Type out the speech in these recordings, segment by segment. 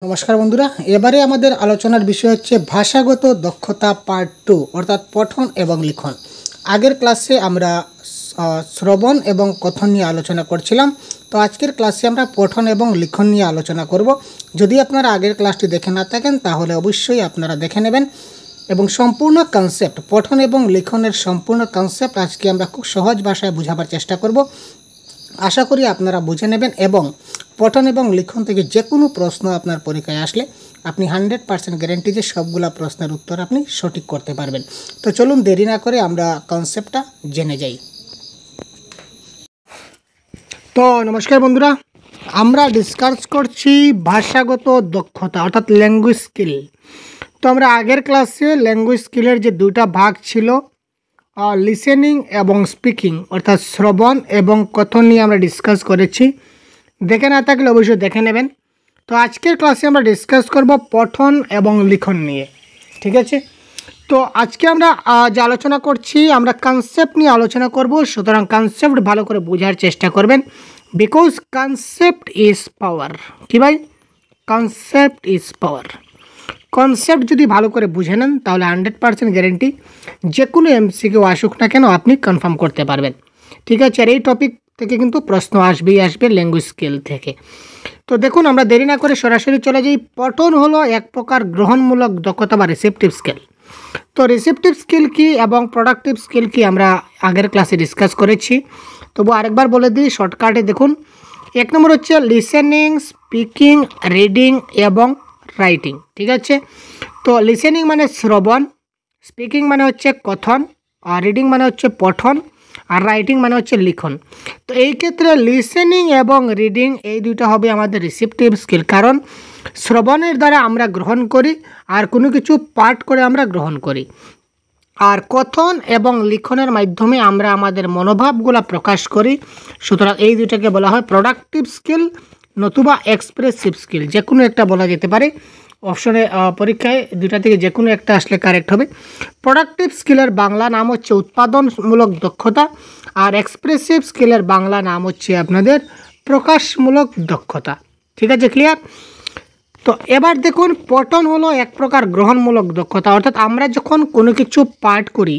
নমস্কার বন্ধুরা, এবারে আমাদের আলোচনার বিষয় হচ্ছে ভাষাগত দক্ষতা পার্ট 2 অর্থাৎ পঠন এবং লিখন। আগের ক্লাসে আমরা শ্রবণ এবং কথন নিয়ে আলোচনা করছিলাম, তো আজকের ক্লাসে আমরা পঠন এবং লিখন নিয়ে আলোচনা করব। যদি আপনারা আগের ক্লাসটি দেখে না থাকেন তাহলে অবশ্যই আপনারা দেখে নেবেন এবং সম্পূর্ণ কনসেপ্ট পঠন এবং লিখনের সম্পূর্ণ কনসেপ্ট আজকে আমরা খুব সহজ ভাষায় বোঝাবার চেষ্টা করব। আশা করি আপনারা বুঝে নেবেন এবং পঠন এবং লিখন থেকে যে কোনো প্রশ্ন আপনার পরীক্ষায় আসলে আপনি 100% গ্যারেন্টি যে সবগুলা প্রশ্নের উত্তর আপনি সঠিক করতে পারবেন। তো চলুন দেরি না করে আমরা কনসেপ্টটা জেনে যাই। তো নমস্কার বন্ধুরা, আমরা ডিসকাস করছি ভাষাগত দক্ষতা অর্থাৎ ল্যাঙ্গুয়েজ স্কিল। তো আমরা আগের ক্লাসে ল্যাঙ্গুয়েজ স্কিলের যে দুইটা ভাগ ছিল, লিসেনিং এবং স্পিকিং অর্থাৎ শ্রবণ এবং কথন নিয়ে আমরা ডিসকাস করেছি। দেখে না থাকলে অবশ্যই দেখে নেবেন। তো আজকের ক্লাসে আমরা ডিসকাস করব পঠন এবং লিখন নিয়ে, ঠিক আছে? তো আজকে আমরা যে আলোচনা করছি আমরা কনসেপ্ট নিয়ে আলোচনা করব, সুতরাং কনসেপ্ট ভালো করে বোঝার চেষ্টা করবেন, বিকজ কনসেপ্ট ইজ পাওয়ার। কি ভাই? Concept is power. কনসেপ্ট যদি ভালো করে বুঝে নেন তাহলে 100% গ্যারেন্টি যে কোনো এমসিকিউ আসুক না কেন আপনি কনফার্ম করতে পারবেন, ঠিক আছে? আর এই টপিক থেকে কিন্তু প্রশ্ন আসবেই আসবে ল্যাঙ্গুয়েজ স্কিল থেকে। তো দেখুন, আমরা দেরি না করে সরাসরি চলে যাই। পঠন হলো এক প্রকার গ্রহণমূলক দক্ষতা বা রিসেপটিভ স্কিল। তো রিসেপটিভ স্কিল কি এবং প্রোডাক্টিভ স্কিল কি আমরা আগের ক্লাসে ডিসকাস করেছি, তবু আরেকবার বলে দিই শর্টকাটে। দেখুন, এক নম্বর হচ্ছে লিসেনিং, স্পিকিং, রিডিং এবং রাইটিং, ঠিক আছে? তো লিসেনিং মানে শ্রবণ, স্পিকিং মানে হচ্ছে কথন, আর রিডিং মানে হচ্ছে পঠন, আর রাইটিং মানে হচ্ছে লিখন। তো এই ক্ষেত্রে লিসেনিং এবং রিডিং এই দুইটা হবে আমাদের রিসেপটিভ স্কিল, কারণ শ্রবণের দ্বারা আমরা গ্রহণ করি আর কোনো কিছু পাঠ করে আমরা গ্রহণ করি, আর কথন এবং লিখনের মাধ্যমে আমরা আমাদের মনোভাবগুলো প্রকাশ করি। সুতরাং এই দুইটাকে বলা হয় প্রোডাক্টিভ স্কিল নতুবা এক্সপ্রেসিভ স্কিল, যে কোনো একটা বলা যেতে পারে। অপশনে পরীক্ষায় দুইটা থেকে যে কোনো একটা আসলে কারেক্ট হবে। প্রোডাক্টিভ স্কিলের বাংলা নাম হচ্ছে উৎপাদনমূলক দক্ষতা, আর এক্সপ্রেসিভ স্কিলের বাংলা নাম হচ্ছে আপনাদের প্রকাশমূলক দক্ষতা, ঠিক আছে? ক্লিয়ার? তো এবার দেখুন, পঠন হলো এক প্রকার গ্রহণমূলক দক্ষতা, অর্থাৎ আমরা যখন কোনো কিছু পাঠ করি,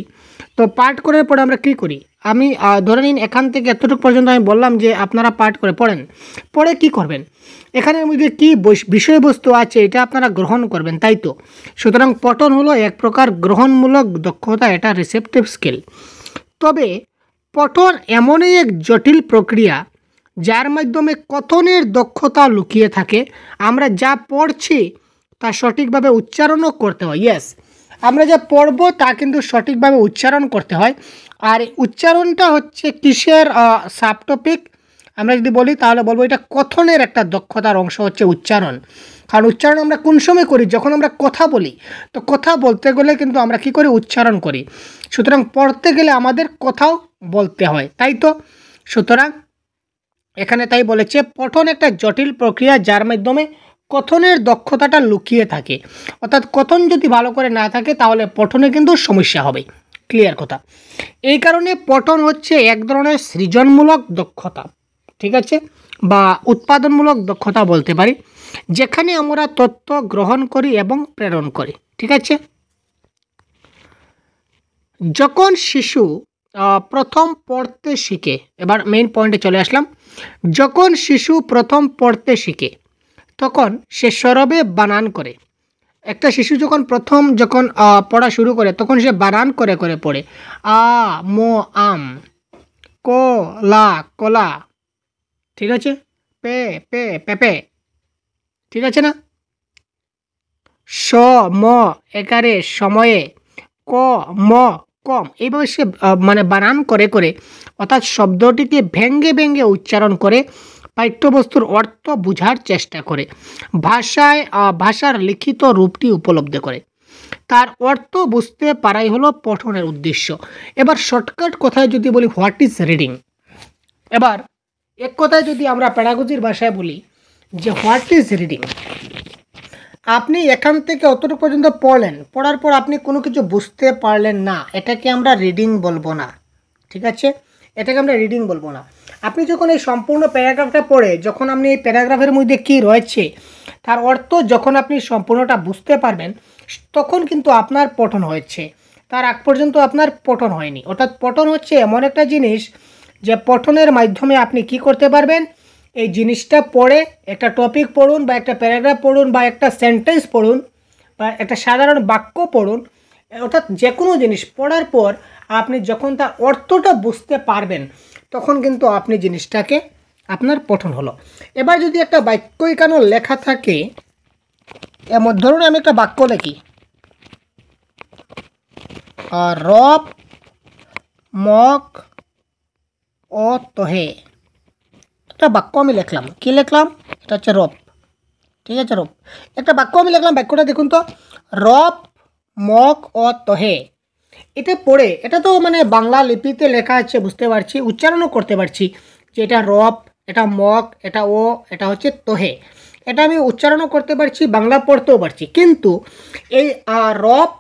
তো পাঠ করার পরে আমরা কী করি? আমি ধরে নিন এখান থেকে এতটুকু পর্যন্ত আমি বললাম যে আপনারা পাঠ করে পড়েন, পড়ে কি করবেন? এখানের মধ্যে কী বিষয়বস্তু আছে এটা আপনারা গ্রহণ করবেন, তাই তো? সুতরাং পঠন হলো এক প্রকার গ্রহণমূলক দক্ষতা, এটা রিসেপটিভ স্কিল। তবে পঠন এমনই এক জটিল প্রক্রিয়া যার মাধ্যমে কথনের দক্ষতা লুকিয়ে থাকে। আমরা যা পড়ছি তা সঠিকভাবে উচ্চারণও করতে হয়। ইয়েস, আমরা যা পড়ব তা কিন্তু সঠিকভাবে উচ্চারণ করতে হয়। আর উচ্চারণটা হচ্ছে কিসের সাব টপিক আমরা যদি বলি তাহলে বলবো এটা কথনের একটা দক্ষতার অংশ হচ্ছে উচ্চারণ। কারণ উচ্চারণ আমরা কোন সময় করি? যখন আমরা কথা বলি। তো কথা বলতে গেলে কিন্তু আমরা কি করি? উচ্চারণ করি। সুতরাং পড়তে গেলে আমাদের কথাও বলতে হয়, তাই তো? সুতরাং এখানে তাই বলেছে পঠন একটা জটিল প্রক্রিয়া যার মাধ্যমে কথনের দক্ষতাটা লুকিয়ে থাকে, অর্থাৎ কথন যদি ভালো করে না থাকে তাহলে পঠনে কিন্তু সমস্যা হবে। ক্লিয়ার কথা? এই কারণে পঠন হচ্ছে এক ধরনের সৃজনমূলক দক্ষতা, ঠিক আছে, বা উৎপাদনমূলক দক্ষতা বলতে পারি, যেখানে আমরা তথ্য গ্রহণ করি এবং প্রেরণ করি, ঠিক আছে? যখন শিশু প্রথম পড়তে শিখে, এবার মেইন পয়েন্টে চলে আসলাম। যখন শিশু প্রথম পড়তে শিখে তখন সে সরবে বানান করে। একটা শিশু যখন পড়া শুরু করে তখন সে বানান করে করে পড়ে। আ ম আম, ক লা কলা, ঠিক আছে? পে পে পেপে, ঠিক আছে না? স ম একারে সময়ে, ক ম কম, এইভাবে সে মানে বানান করে করে, অর্থাৎ শব্দটিকে ভেঙ্গে ভেঙ্গে উচ্চারণ করে পাঠ্যবস্তুর অর্থ বোঝার চেষ্টা করে, ভাষার লিখিত রূপটি উপলব্ধি করে, তার অর্থ বুঝতে পারাই হলো পঠনের উদ্দেশ্য। এবার শর্টকাট কথায় যদি বলি হোয়াট ইজ রিডিং, এবার এক কথায় যদি আমরা প্যাডাগজির ভাষায় বলি যে হোয়াট ইজ রিডিং, আপনি এখান থেকে অতটুকু পর্যন্ত পড়লেন, পড়ার পর আপনি কোনো কিছু বুঝতে পারলেন না, এটাকে আমরা রিডিং বলবো না, ঠিক আছে? এটাকে আমরা রিডিং বলবো না। আপনি যখন এই সম্পূর্ণ প্যারাগ্রাফটা পড়ে যখন আপনি এই প্যারাগ্রাফের মধ্যে কী রয়েছে তার অর্থ যখন আপনি সম্পূর্ণটা বুঝতে পারবেন, তখন কিন্তু আপনার পঠন হয়েছে। তার আগ পর্যন্ত আপনার পঠন হয়নি। অর্থাৎ পঠন হচ্ছে এমন একটা জিনিস যে পঠনের মাধ্যমে আপনি কি করতে পারবেন, এই জিনিসটা পড়ে একটা টপিক পড়ুন বা একটা প্যারাগ্রাফ পড়ুন বা একটা সেন্টেন্স পড়ুন বা একটা সাধারণ বাক্য পড়ুন, অর্থাৎ যে কোনো জিনিস পড়ার পর আপনি যখন তার অর্থটা বুঝতে পারবেন তখন কিন্তু আপনি জিনিসটাকে আপনার পঠন হলো। এবার যদি একটা বাক্য এখানে লেখা থাকে, এমন ধরুন আমি একটা বাক্য লিখি, রব মগ ও তোহে, একটা বাক্য আমি লিখলাম। কি লিখলাম? এটা হচ্ছে রব, ঠিক আছে, রব। একটা বাক্য আমি লিখলাম, বাক্যটা দেখুন তো, রব মগ ও তোহে। এটা পড়ে, এটা তো মানে বাংলা লিপিতে লেখা আছে, বুঝতে পারছি, উচ্চারণও করতে পারছি যে এটা রব, এটা মগ, এটা ও, এটা হচ্ছে তোহে। এটা আমি উচ্চারণও করতে পারছি, বাংলা পড়তেও পারছি। কিন্তু এই রব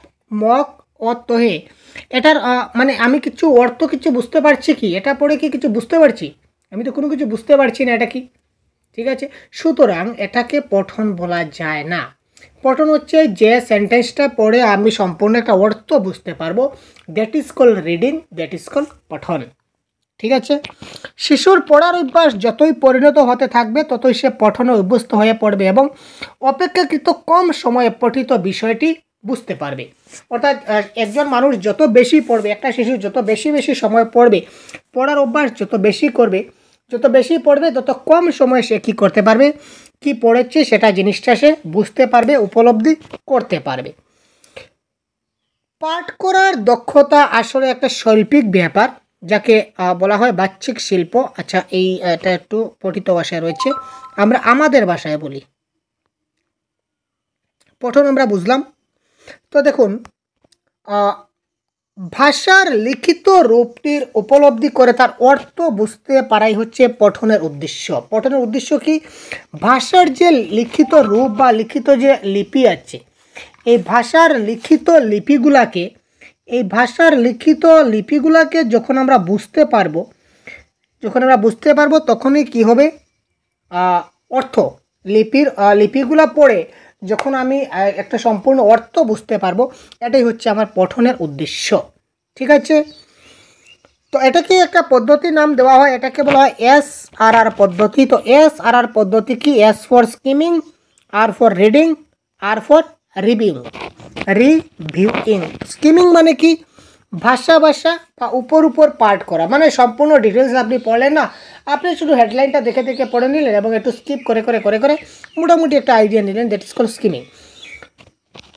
মগ ও তোহে এটার মানে আমি কিছু অর্থ কিছু বুঝতে পারছি কি? এটা পড়ে কি কিছু বুঝতে পারছি? আমি তো কোনো কিছু বুঝতে পারছি না, এটা কি? ঠিক আছে, সুতরাং এটাকে পঠন বলা যায় না। পঠন হচ্ছে যে সেন্টেন্সটা পড়ে আমি সম্পূর্ণ একটা অর্থ বুঝতে পারবো, that is call reading, that is call পঠন। ঠিক আছে, শিশুর পড়ার অভ্যাস যতই পরিণত হতে থাকবে ততই সে পঠনে অভ্যস্ত হয়ে পড়বে এবং অপেক্ষাকৃত কম সময়ে পঠিত বিষয়টি বুঝতে পারবে। অর্থাৎ একজন মানুষ যত বেশি পড়বে, একটা শিশু যত বেশি বেশি সময় পড়বে, পড়ার অভ্যাস যত বেশি করবে, যত বেশি পড়বে তত কম সময়ে সে কী করতে পারবে, কি পড়েছে সেটা জিনিসটা সে বুঝতে পারবে, উপলব্ধি করতে পারবে। পাঠ করার দক্ষতা আসলে একটা শৈল্পিক ব্যাপার, যাকে বলা হয় বাহ্যিক শিল্প। আচ্ছা, এটা একটু পঠিত ভাষায় রয়েছে, আমরা আমাদের ভাষায় বলি। পঠন আমরা বুঝলাম। তো দেখুন, ভাষার লিখিত রূপটির উপলব্ধি করে তার অর্থ বুঝতে পারাই হচ্ছে পঠনের উদ্দেশ্য। পঠনের উদ্দেশ্য কি? ভাষার যে লিখিত রূপ বা লিখিত যে লিপি আছে, এই ভাষার লিখিত লিপিগুলাকে যখন আমরা বুঝতে পারবো তখনই কি হবে, অর্থ লিপিগুলা পড়ে যখন আমি একটা সম্পূর্ণ অর্থ বুঝতে পারবো, এটাই হচ্ছে আমার পঠনের উদ্দেশ্য। ঠিক আছে, তো এটাকে একটা পদ্ধতির নাম দেওয়া হয়, এটাকে বলা হয় SRR পদ্ধতি। তো SRR পদ্ধতি কি? S for skimming, R for reading, R for reviewing. Skimming মানে কি? ভাষা বা উপর পাঠ করা, মানে সম্পূর্ণ ডিটেলস আপনি পড়লেন না, আপনি শুধু হেডলাইনটা দেখে দেখে পড়ে নিলেন এবং একটু স্কিপ করে মোটামুটি একটা আইডিয়া নিলেন, দ্যাট ইজ কল স্কিমিং।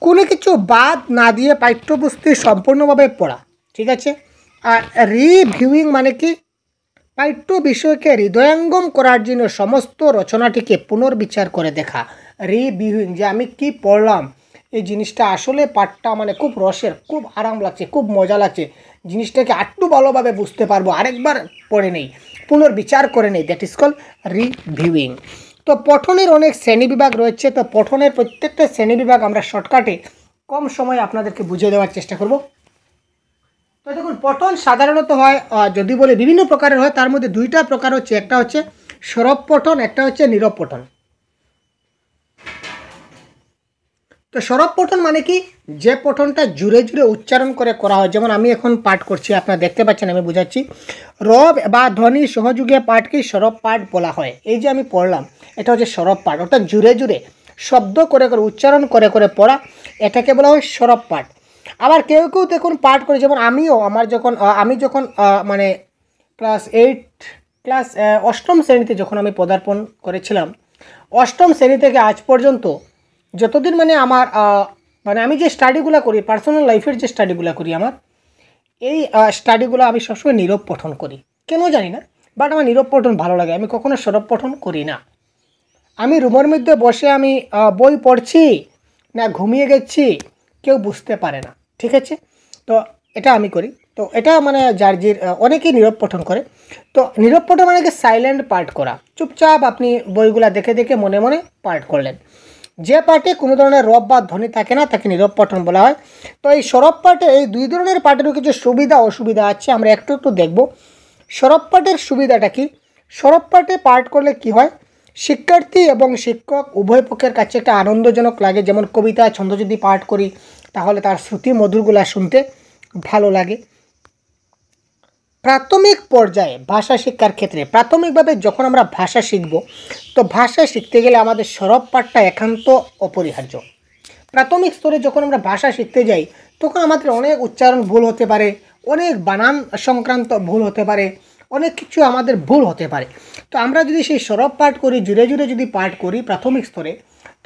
কোনো কিছু বাদ না দিয়ে পাঠ্যপুস্তক সম্পূর্ণভাবে পড়া। ঠিক আছে, আর রিভিউইং মানে কি? পাঠ্য বিষয়কে হৃদয়ঙ্গম করার জন্য সমস্ত রচনাটিকে পুনর্বিচার করে দেখা। রিভিউইং, যে আমি কি পড়লাম, এই জিনিসটা আসলে পাঠটা মানে খুব রসের, খুব আরাম লাগছে, খুব মজা লাগছে, জিনিসটাকে আরটু ভালোভাবে বুঝতে পারবো, আরেকবার পড়ে নেই, পুনর্বিচার করে নেই, দ্যাট ইজ কল রিভিউইং। তো পঠনের অনেক শ্রেণীবিভাগ রয়েছে। তো পঠনের প্রত্যেকটা শ্রেণীবিভাগ আমরা শর্টকাটে কম সময়ে আপনাদেরকে বুঝিয়ে দেওয়ার চেষ্টা করব। তো দেখুন, পঠন সাধারণত হয়, যদি বলে বিভিন্ন প্রকারের হয়, তার মধ্যে দুইটা প্রকার হচ্ছে, একটা হচ্ছে সরব পঠন, একটা হচ্ছে নীরব পঠন। তো সরব পঠন মানে কি? যে পঠনটা জুড়ে উচ্চারণ করে করা হয়, যেমন আমি এখন পাঠ করছি, আপনারা দেখতে পাচ্ছেন, আমি বুঝাচ্ছি। রব বা ধ্বনি সহযোগে পাঠকে সরব পাঠ বলা হয়। এই যে আমি পড়লাম, এটা হচ্ছে সরব পাঠ, অর্থাৎ জুড়ে শব্দ করে উচ্চারণ করে পড়া, এটাকে বলা হয় সরব পাঠ। আবার কেউ দেখুন পাঠ করে, যেমন আমি যখন মানে অষ্টম শ্রেণীতে যখন আমি পদার্পণ করেছিলাম, অষ্টম শ্রেণী থেকে আজ পর্যন্ত যতদিন মানে আমার মানে আমি যে স্টাডিগুলো করি, পার্সোনাল লাইফের যে স্টাডিগুলো করি, আমার এই স্টাডিগুলো আমি সবসময় নীরব পঠন করি, কেন জানি না, বাট আমার নীরব পঠন ভালো লাগে। আমি কখনো সরব পঠন করি না। আমি রুমের মধ্যে বসে আমি বই পড়ছি না ঘুমিয়ে গেছি, কেউ বুঝতে পারে না। ঠিক আছে, তো এটা আমি করি। তো এটা মানে অনেকেই নীরব পঠন করে। তো নীরব পঠন মানে কি? সাইলেন্ট পাঠ করা, চুপচাপ আপনি বইগুলা দেখে মনে মনে পাঠ করলেন। যে পাঠে কোনো ধরনের রব বা ধ্বনি থাকে না, তাকে নীরব পঠন বলা হয়। তো এই সরব পাঠে, এই দুই ধরনের পাঠেরও কিছু সুবিধা অসুবিধা আছে, আমরা একটু দেখব। সরব পাঠের সুবিধাটা কি? সরব পাঠে পাঠ করলে কি হয়, শিক্ষার্থী এবং শিক্ষক উভয় পক্ষের কাছে একটা আনন্দজনক লাগে। যেমন কবিতা ছন্দ যদি পাঠ করি তাহলে তার শ্রুতি মধুরগুলা শুনতে ভালো লাগে। প্রাথমিক পর্যায়ে ভাষা শিক্ষার ক্ষেত্রে প্রাথমিকভাবে যখন আমরা ভাষা শিখব, তো ভাষা শিখতে গেলে আমাদের সরব পাঠটা একান্ত অপরিহার্য। প্রাথমিক স্তরে যখন আমরা ভাষা শিখতে যাই তখন আমাদের অনেক উচ্চারণ ভুল হতে পারে, অনেক বানান সংক্রান্ত ভুল হতে পারে, অনেক কিছু আমাদের ভুল হতে পারে। তো আমরা যদি সেই সরব পাঠ করি, জুড়ে জুড়ে যদি পাঠ করি প্রাথমিক স্তরে,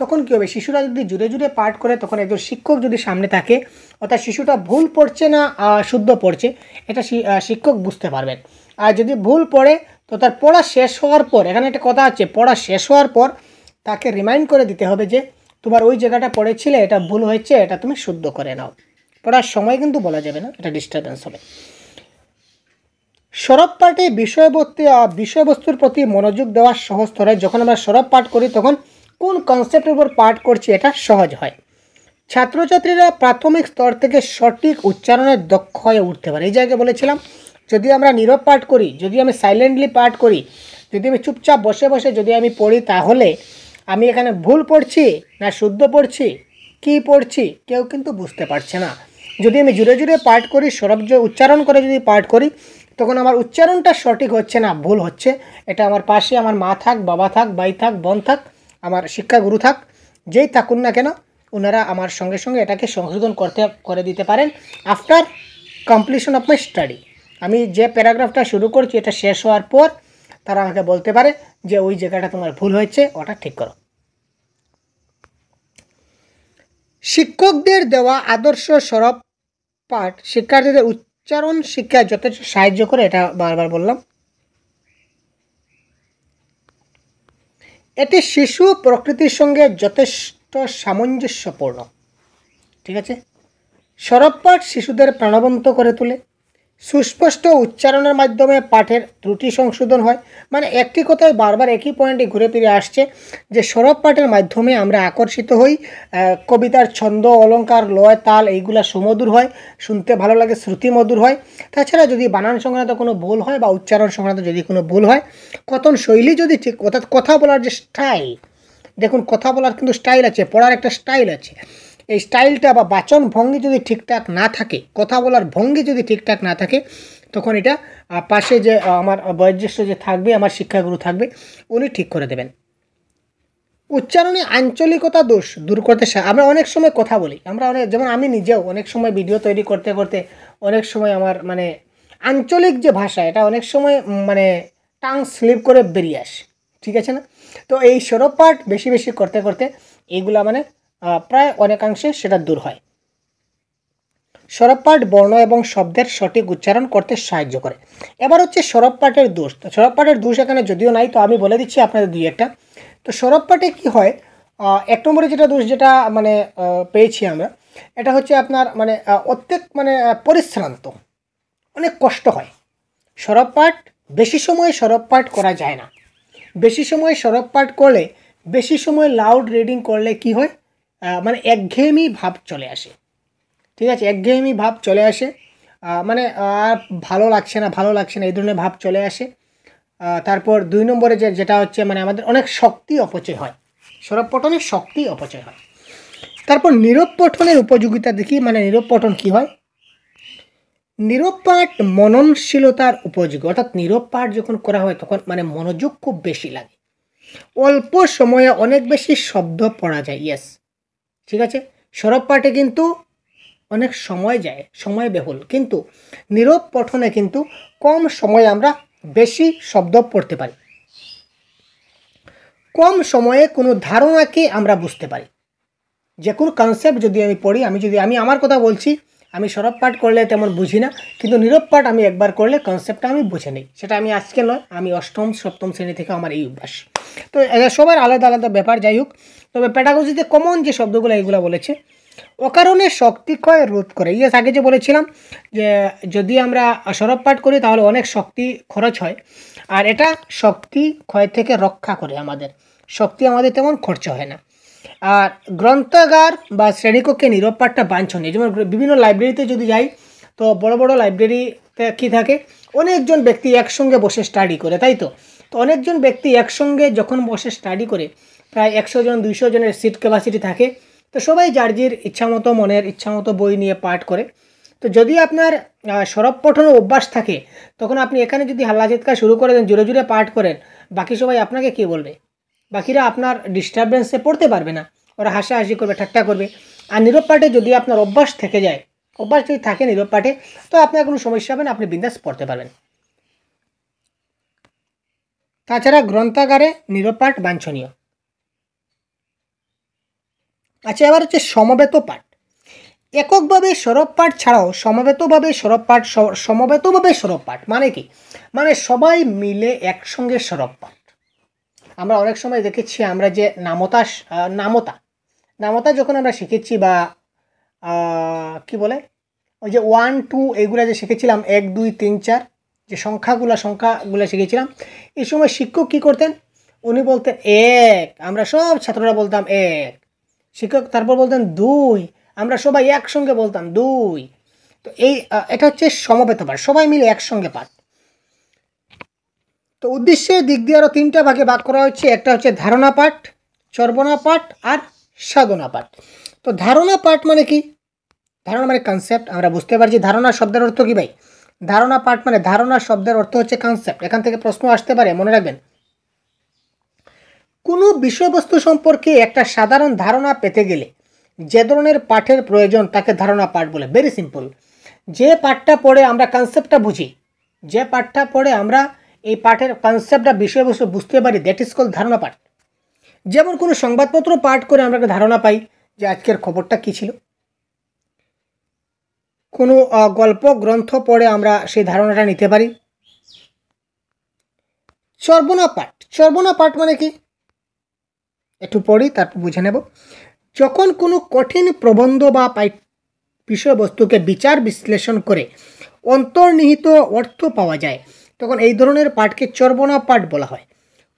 তখন কী হবে, শিশুরা যদি জুড়ে জুড়ে পাঠ করে তখন একজন শিক্ষক যদি সামনে থাকে, অর্থাৎ শিশুটা ভুল পড়ছে না শুদ্ধ পড়ছে, এটা শিক্ষক বুঝতে পারবেন। আর যদি ভুল পড়ে তো তার পড়া শেষ হওয়ার পর, এখানে একটা কথা আছে, পড়া শেষ হওয়ার পর তাকে রিমাইন্ড করে দিতে হবে যে তোমার ওই জায়গাটা পড়েছিলে, এটা ভুল হয়েছে, এটা তুমি শুদ্ধ করে নাও। পড়ার সময় কিন্তু বলা যাবে না, এটা ডিস্টারবেন্স হবে। সরব পাঠে বিষয়বস্তুর প্রতি মনোযোগ দেওয়া সহজ হয়। যখন আমরা সরব পাঠ করি তখন কোন কনসেপ্টের উপর পাঠ করছি এটা সহজ হয়। ছাত্রছাত্রীরা প্রাথমিক স্তর থেকে সঠিক উচ্চারণের দক্ষ হয়ে উঠতে পারে। এই জায়গায় বলেছিলাম, যদি আমরা নীরব পাঠ করি, যদি আমি সাইলেন্টলি পাঠ করি, যদি আমি চুপচাপ বসে বসে যদি আমি পড়ি, তাহলে আমি এখানে ভুল পড়ছি না শুদ্ধ পড়ছি, কী পড়ছি কেউ কিন্তু বুঝতে পারছে না। যদি আমি জুড়ে জুড়ে পাঠ করি, সরব উচ্চারণ করে যদি পাঠ করি, তখন আমার উচ্চারণটা সঠিক হচ্ছে না, ভুল হচ্ছে। এটা আমার পাশে আমার মা থাক, বাবা থাক, ভাই থাক, বোন থাক, আমার শিক্ষাগুরু থাক, যেই থাকুন না কেন, ওনারা আমার সঙ্গে সঙ্গে এটাকে সংশোধন করে দিতে পারেন after completion of my study. আমি যে প্যারাগ্রাফটা শুরু করছি এটা শেষ হওয়ার পর তারা আমাকে বলতে পারে যে ওই জায়গাটা তোমার ভুল হয়েছে, ওটা ঠিক করো। শিক্ষকদের দেওয়া আদর্শ সরব পাঠ শিক্ষার্থীদের উচ্চারণ শিক্ষায় যথেষ্ট সাহায্য করে, এটা বারবার বললাম। এটি শিশু প্রকৃতির সঙ্গে যথেষ্ট সামঞ্জস্যপূর্ণ। ঠিক আছে, সরব পাঠ শিশুদের প্রাণবন্ত করে তোলে। সুস্পষ্ট উচ্চারণের মাধ্যমে পাঠের ত্রুটি সংশোধন হয়। মানে একটি কথায় বারবার একই পয়েন্টে ঘুরে ফিরে আসছে যে সরব পাঠের মাধ্যমে আমরা আকর্ষিত হই, কবিতার ছন্দ অলঙ্কার লয় তাল এইগুলা সুমধুর হয়, শুনতে ভালো লাগে, শ্রুতি মধুর হয়। তাছাড়া যদি বানান সংক্রান্ত কোনো ভুল হয় বা উচ্চারণ সংক্রান্ত যদি কোনো ভুল হয়, কথন শৈলী যদি ঠিক, অর্থাৎ কথা বলার যে স্টাইল, দেখুন কথা বলার কিন্তু স্টাইল আছে, পড়ার একটা স্টাইল আছে, এই স্টাইলটা বা বাচন ভঙ্গি যদি ঠিকঠাক না থাকে, কথা বলার ভঙ্গি যদি ঠিকঠাক না থাকে, তখন এটা পাশে যে আমার বয়োজ্যেষ্ঠ যে থাকবে, আমার শিক্ষাগুরু থাকবে, উনি ঠিক করে দেবেন। উচ্চারণে আঞ্চলিকতা দোষ দূর করতে আমরা অনেক সময় কথা বলি, আমরা অনেক, যেমন আমি নিজেও অনেক সময় ভিডিও তৈরি করতে করতে অনেক সময় আমার মানে আঞ্চলিক যে ভাষা, এটা অনেক সময় মানে টাং স্লিপ করে বেরিয়ে আসে, ঠিক আছে না? তো এই সরব পাঠ বেশি বেশি করতে করতে এইগুলা মানে প্রায় অনেকাংশে সেটা দূর হয়। সরব পাঠ বর্ণ এবং শব্দের সঠিক উচ্চারণ করতে সাহায্য করে। এবার হচ্ছে সরব পাঠের দোষ। তো সরব পাঠের দোষ এখানে যদিও নাই, তো আমি বলে দিচ্ছি আপনাদের দুই একটা। তো সরব পাঠে কী হয়, এক নম্বরে যেটা দোষ যেটা মানে পেয়েছি আমরা, এটা হচ্ছে আপনার মানে অত্যেক মানে পরিশ্রান্ত, অনেক কষ্ট হয়। সরব পাঠ বেশি সময় সরব পাঠ করা যায় না। বেশি সময় সরব পাঠ করলে, বেশি সময় লাউড রিডিং করলে কি হয়, মানে একঘেয়েমি ভাব চলে আসে। ঠিক আছে, একঘেয়েমি ভাব চলে আসে, মানে ভালো লাগছে না এই ধরনের ভাব চলে আসে। তারপর দুই নম্বরে যেটা হচ্ছে মানে আমাদের অনেক শক্তি অপচয় হয়, সরব পঠনের শক্তি অপচয় হয়। তারপর নীরব পঠনের উপযোগিতা দেখি, মানে নীরব পঠন কী হয়, নীরব পাঠ মননশীলতার উপযোগী, অর্থাৎ নীরব পাঠ যখন করা হয় তখন মানে মনোযোগ খুব বেশি লাগে, অল্প সময়ে অনেক বেশি শব্দ পড়া যায়। ইয়েস, ঠিক আছে, সরব পাঠে কিন্তু অনেক সময় যায়, সময় বহুল, কিন্তু নীরব পঠনে কিন্তু কম সময়ে আমরা বেশি শব্দ পড়তে পারি, কম সময়ে কোনো ধারণাকে আমরা বুঝতে পারি। যে কোনো কনসেপ্ট যদি আমি পড়ি, আমি আমার কথা বলছি, আমি সরব পাঠ করলে তেমন বুঝি না, কিন্তু নীরব পাঠ আমি একবার করলে কনসেপ্টটা আমি বুঝে নিই। সেটা আমি আজকে নয়, আমি অষ্টম সপ্তম শ্রেণী থেকে আমার এই অভ্যাস। তো সবার আলাদা আলাদা ব্যাপার, যাই হোক। তবে প্যাডাগজিতে কমন যে শব্দগুলো এইগুলো বলেছে, অকারণে শক্তি ক্ষয় রোধ করে। ইয়েস, আগে যে বলেছিলাম যে যদি আমরা সরব পাঠ করি তাহলে অনেক শক্তি খরচ হয়, আর এটা শক্তি ক্ষয় থেকে রক্ষা করে, আমাদের শক্তি আমাদের তেমন খরচ হয় না। আর গ্রন্থাগার বা শ্রেণীকক্ষে নীরব পাঠটা বাঞ্ছনীয়। যেমন বিভিন্ন লাইব্রেরিতে যদি যাই, তো বড় বড় লাইব্রেরিতে কী থাকে, অনেকজন ব্যক্তি একসঙ্গে বসে স্টাডি করে, তাই তো তো অনেকজন ব্যক্তি একসঙ্গে যখন বসে স্টাডি করে, প্রায় 100 জন 200 জনের সিট ক্যাপাসিটি থাকে, তো সবাই যার যার ইচ্ছামতো মনের ইচ্ছামতো বই নিয়ে পাঠ করে। তো যদি আপনার সরব পঠনের অভ্যাস থাকে, তখন আপনি এখানে যদি হাল্লা চিৎকার শুরু করে দেন, জোরে জোরে পাঠ করেন, বাকি সবাই আপনাকে কী বলবে? বাকিরা আপনার ডিস্টারবেন্সে পড়তে পারবে না, ওরা হাসাহাসি করবে, ঠাট্টা করবে। আর নীরব পাঠে যদি আপনার অভ্যাস থেকে যায়, অভ্যাস যদি থাকে নীরব পাঠে, তো আপনার কোনো সমস্যা হবে না, আপনি বিন্দাস পড়তে পারবেন। তাছাড়া গ্রন্থাগারে নীরব পাঠ বাঞ্ছনীয়। আচ্ছা, এবার হচ্ছে সমবেত পাঠ। এককভাবে সরব পাঠ ছাড়াও সমবেতভাবে সরব পাঠ মানে কি? মানে সবাই মিলে একসঙ্গে সরব পাঠ। আমরা অনেক সময় দেখেছি, আমরা যে নামতা যখন আমরা শিখেছি, বা কি বলে, ওই যে 1 2 এগুলো যে শিখেছিলাম, 1 2 3 4 যে সংখ্যাগুলো শিখেছিলাম, এই সময় শিক্ষক কী করতেন? উনি বলতেন 1, আমরা সব ছাত্ররা বলতাম 1। শিক্ষক তারপর বলতেন 2, আমরা সবাই একসঙ্গে বলতাম 2। তো এটা হচ্ছে সমবেত পাঠ, সবাই মিলে একসঙ্গে পাঠ। তো উদ্দেশ্যের দিক দিয়ে আরও 3টা ভাগে ভাগ করা হচ্ছে। একটা হচ্ছে ধারণা পাঠ, চর্বণা পাঠ আর সাধনা পাঠ। তো ধারণা পাঠ মানে কি? ধারণা মানে কনসেপ্ট, আমরা বুঝতে পারছি। ধারণা শব্দের অর্থ কি ভাই? ধারণা পাঠ মানে ধারণা শব্দের অর্থ হচ্ছে কনসেপ্ট। এখান থেকে প্রশ্ন আসতে পারে, মনে রাখবেন। কোনো বিষয়বস্তু সম্পর্কে একটা সাধারণ ধারণা পেতে গেলে যে ধরনের পাঠের প্রয়োজন তাকে ধারণা পাঠ বলে। Very simple. যে পাঠটা পড়ে আমরা কনসেপ্টটা বুঝি, যে পাঠটা পড়ে আমরা এই পাঠের কনসেপ্টটা বিষয়বস্তু বুঝতে পারি, দ্যাট ইজ কল ধারণা পাঠ। যেমন কোনো সংবাদপত্র পাঠ করে আমরা একটা ধারণা পাই যে আজকের খবরটা কী ছিল। কোনো গল্প গ্রন্থ পড়ে আমরা সেই ধারণাটা নিতে পারি। চর্বণা পাঠ মানে কি? একটু পড়ি, তারপর বুঝে নেব। যখন কোনো কঠিন প্রবন্ধ বা বিষয়বস্তুকে বিচার বিশ্লেষণ করে অন্তর্নিহিত অর্থ পাওয়া যায়, তখন এই ধরনের পাঠকে চর্বণা পাঠ বলা হয়।